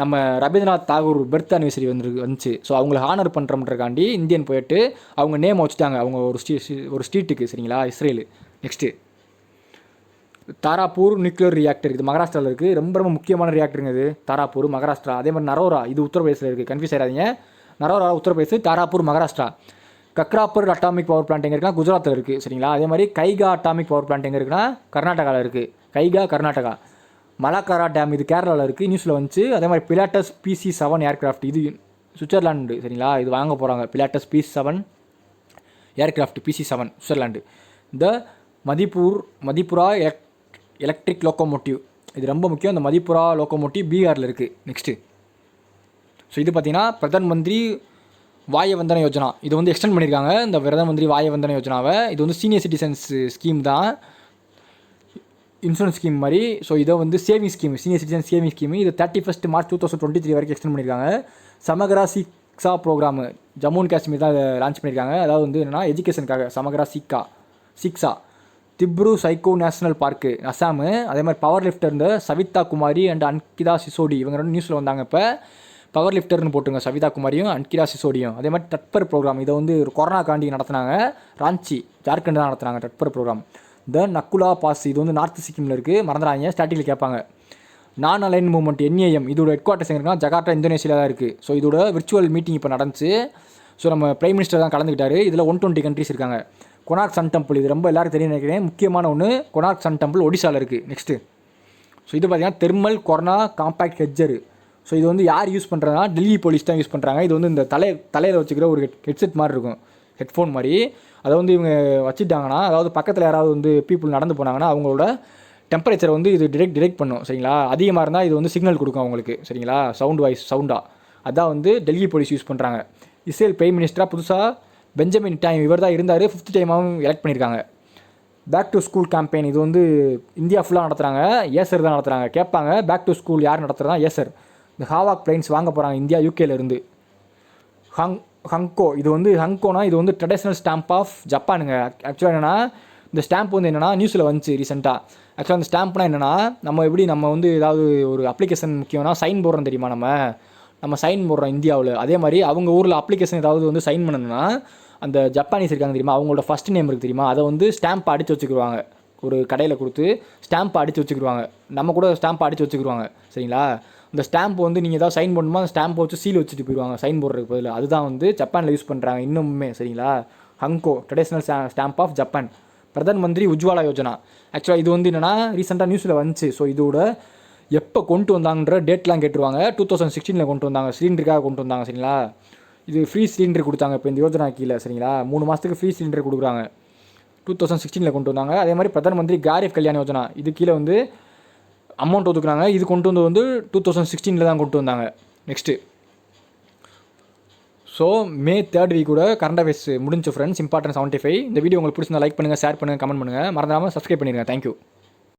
நம்ம ரவீந்திரநாத் தாகூர் பர்த் அனிவர்சரி வந்துச்சு. ஸோ அவங்களை ஹானர் பண்ணுறோம்ன்றக்காண்டி இந்தியன் போயிட்டு அவங்க நேம் வச்சுட்டாங்க அவங்க ஒரு ஸ்ட்ரீட்டுக்கு. சரிங்களா, Israel. Next Tarapur nuclear reactor, இது மகாராஷ்டிராவில் இருக்குது. ரொம்ப முக்கியமான ரியாக்டருங்க இது, தாராப்பூர் மகாராஷ்டிரா. அதே மாதிரி நரோரா, இது உத்தரப்பிரதேசில் இருக்குது, கன்ஃபியூஸ் ஆகாதீங்க. Narora Uttar Pradesh, Tarapur Maharashtra. Kakrapar atomic power plant எங்கே இருக்குன்னா குஜராத்தில் இருக்குது. சரிங்களா, அதே மாதிரி கைகா அட்டாமிக் பவர் பிளான்ட் எங்கே இருக்குன்னா கர்நாடகாவில் இருக்குது. கைகா கர்நாடகா. மலாக்காரா டேம், இது கேரளாவில் இருக்குது, நியூஸில் வந்துச்சு. அதே மாதிரி பிலாட்டஸ் PC-7 ஏர்க்ராஃப்ட், இது சுவிட்சர்லாண்டு. சரிங்களா, இது வாங்க போகிறாங்க. Pilatus PC-7 aircraft, PC-7 Switzerland. இந்த மதிப்புரா எலக்ட்ரிக் லோக்கோமோட்டிவ், இது ரொம்ப முக்கியம். இந்த மதிப்புரா லோக்கோமோட்டிவ் பீகாரில் இருக்குது. நெக்ஸ்ட்டு ஸோ இது பார்த்திங்கன்னா பிரதான் மந்திரி வாய வந்தன யோஜனா, இது வந்து எக்ஸ்டெண்ட் பண்ணியிருக்காங்க இந்த பிரதான் மந்திரி வாய வந்தன யோஜனாவை. இது வந்து சீனியர் சிட்டிசன்ஸ் ஸ்கீம் தான், இன்சூரன்ஸ் ஸ்கீம் மாதிரி. ஸோ இதை வந்து saving scheme, senior citizen saving scheme. இது 31 March 2023 வரைக்கும் எக்ஸ்டெண்ட் பண்ணியிருக்காங்க. சமகரா சிக்ஸா ப்ரோக்ராமு ஜம்மு அண்ட் காஷ்மீர் தான் அதை லான்ச் பண்ணியிருக்காங்க. அதாவது வந்து என்னென்னா எஜுகேஷனுக்காக சமகரா சிக்ஸா. Dibru psycho national park Assam. அதே மாதிரி பவர் லிஃப்டர் இந்த சவிதா குமாரி அண்ட் அன்கிதா சிசோடி, இவங்க ரெண்டு நியூஸில் வந்தாங்க. இப்போ பவர் லிஃப்டர்னு போட்டுங்க, சவிதா குமாரியும் அன்கிதா சிசோடியும். அதே மாதிரி டட்பர் ப்ரோக்ராம், இதை வந்து கொரோனா காண்டி நடத்தினாங்க. ராஞ்சி ஜார்க்கண்ட் தான் நடத்துனாங்க டட்பர் ப்ரோக்ராம். த நக்குலா பாஸ், இது வந்து நார்த் சிக்கிமில் இருக்குது, மறந்துடாங்க, ஸ்டார்டிங்கில் கேட்பாங்க. நான் அலைன் மூவ்மெண்ட் NAM, இதோட ஹெட் குவார்ட்டர்ஸ் எங்கே இருக்குன்னா ஜகார்ட்டா இந்தோனேஷியா தான் இருக்குது. ஸோ இதோட விர்ச்சுவல் மீட்டிங் இப்போ நடந்துச்சு. ஸோ நம்ம பிரைம் மினிஸ்டர் தான் கலந்துக்கிட்டாரு. இதில் 120 கண்ட்ரிஸ் இருக்காங்க. கொனார்க் சன் டெம்பிள், இது ரொம்ப எல்லாரும் தெரியும் நினைக்கிறேன், முக்கியமான ஒன்று. கொனார்க் சன் டெம்பிள் ஒடிசாவில் இருக்குது. நெக்ஸ்ட்டு ஸோ இது பார்த்திங்கன்னா தெர்மல் கொரோனா காம்பேக்ட் ஹெட்ஜரு. ஸோ இது வந்து யார் யூஸ் பண்ணுறதுனா டெல்லி போலீஸ் தான் யூஸ் பண்ணுறாங்க. இது வந்து இந்த தலையில் வச்சுக்கிற ஒரு ஹெட்செட் மாதிரி இருக்கும், ஹெட்ஃபோன் மாதிரி. அதை வந்து இவங்க வச்சுட்டாங்கன்னா, அதாவது பக்கத்தில் யாராவது வந்து பீப்புள் நடந்து போனாங்கன்னா அவங்களோட டெம்பரேச்சரை வந்து இது டிடெக்ட் பண்ணும். சரிங்களா? அதிகமாக இருந்தால் இது வந்து சிக்னல் கொடுக்கும் அவங்களுக்கு. சரிங்களா? சவுண்டாக அதான் வந்து டெல்லி போலீஸ் யூஸ் பண்ணுறாங்க. இஸ்ரேல் பிரைம் மினிஸ்டராக புதுசாக பெஞ்சமின் நெட்டன்யாஹூ இவர் தான் இருந்தார். 5th டைமாகவும் எலெக்ட் பண்ணியிருக்காங்க. பேக் டு ஸ்கூல் கேம்பெயின் இது வந்து இந்தியா ஃபுல்லாக நடத்துகிறாங்க. ஏசர் தான் நடத்துகிறாங்க. கேட்பாங்க பேக் டு ஸ்கூல் யார் நடத்துகிறதா? ஏசர். இந்த ஹாவாக் பிளைன்ஸ் வாங்க போகிறாங்க இந்தியா யூகேலேருந்து. ஹங்கோ இது வந்து ஹங்கோனா இது வந்து ட்ரெடிஷ்னல் ஸ்டாம்ப் ஆஃப் ஜப்பானுங்க. ஆக்சுவலாக என்னென்னா இந்த ஸ்டாம்ப் வந்து என்னென்னா நியூஸில் வந்துச்சு ரீசெண்டாக. ஆக்சுவலாக அந்த ஸ்டாம்ப்னா என்னென்னா நம்ம வந்து ஏதாவது ஒரு அப்ளிகேஷன் முக்கியம்னா சைன் போடுறோம் தெரியுமா, நம்ம சைன் போடுறோம் இந்தியாவில். அதே மாதிரி அவங்க ஊரில் அப்ளிகேஷன் ஏதாவது வந்து சைன் பண்ணணும்னா அந்த ஜப்பானீஸ் இருக்காங்க தெரியுமா, அவங்களோட ஃபஸ்ட் நேம் இருக்குது தெரியுமா, அதை வந்து ஸ்டாம்ப் அடித்து வச்சுக்கிடுவாங்க. ஒரு கடையில் கொடுத்து ஸ்டாம்ப் அடித்து வச்சுக்கிடுவாங்க. நம்ம கூட ஸ்டாம்ப் அடித்து வச்சுக்கிடுவாங்க. சரிங்களா? இந்த ஸ்டாம்ப் வந்து நீங்கள் ஏதாவது சைன் பண்ணணுமா அந்த ஸ்டாம்பை வச்சு சீல் வச்சுட்டு போயிடுவாங்க சைன் போடுறதுக்கு பதில். அதுதான் வந்து ஜப்பானில் யூஸ் பண்ணுறாங்க இன்னுமே. சரிங்களா? Hanko traditional stamp of Japan. Pradhan Mantri Ujjwala Yojana. ஆக்சுவலாக இது வந்து என்னென்னா ரீசெண்டாக நியூஸில் வந்துச்சு. ஸோ இதோட எப்போ கொண்டு வந்தாங்கன்ற டேட்லாம் கேட்டுருவாங்க. 2016 கொண்டு வந்தாங்க, சிலிண்டருக்காக கொண்டு வந்தாங்க. சரிங்களா? இது ஃப்ரீ சிலிண்டர் கொடுத்தாங்க இப்போ இந்த யோஜனா கீழே. சரிங்களா? 3 மாதத்துக்கு ஃப்ரீ சிலிண்டர் கொடுக்குறாங்க. 2016 கொண்டு வந்தாங்க. அதே மாதிரி பிரதான் மந்திரி காரிஃப் கல்யாண் யோஜனா இது கீழே வந்து அமௌண்ட் ஒதுக்குறாங்க. இது கொண்டு வந்து 2016 தான் கொண்டு வந்தாங்க. நெக்ஸ்ட்டு ஸோ மே 3rd வீக்கோட கரண்ட் அஃபேர்ஸ் முடிஞ்சு ஃப்ரெண்ட்ஸ். இம்பார்ட்டன்ட் 75. இந்த வீடியோ உங்களுக்கு பிடிச்சிருந்தா லைக் பண்ணுங்கள், ஷேர் பண்ணுங்கள், கமெண்ட் பண்ணுங்கள். மறந்துடாமல் சப்ஸ்கிரைப் பண்ணிடுங்க. தேங்க்யூ.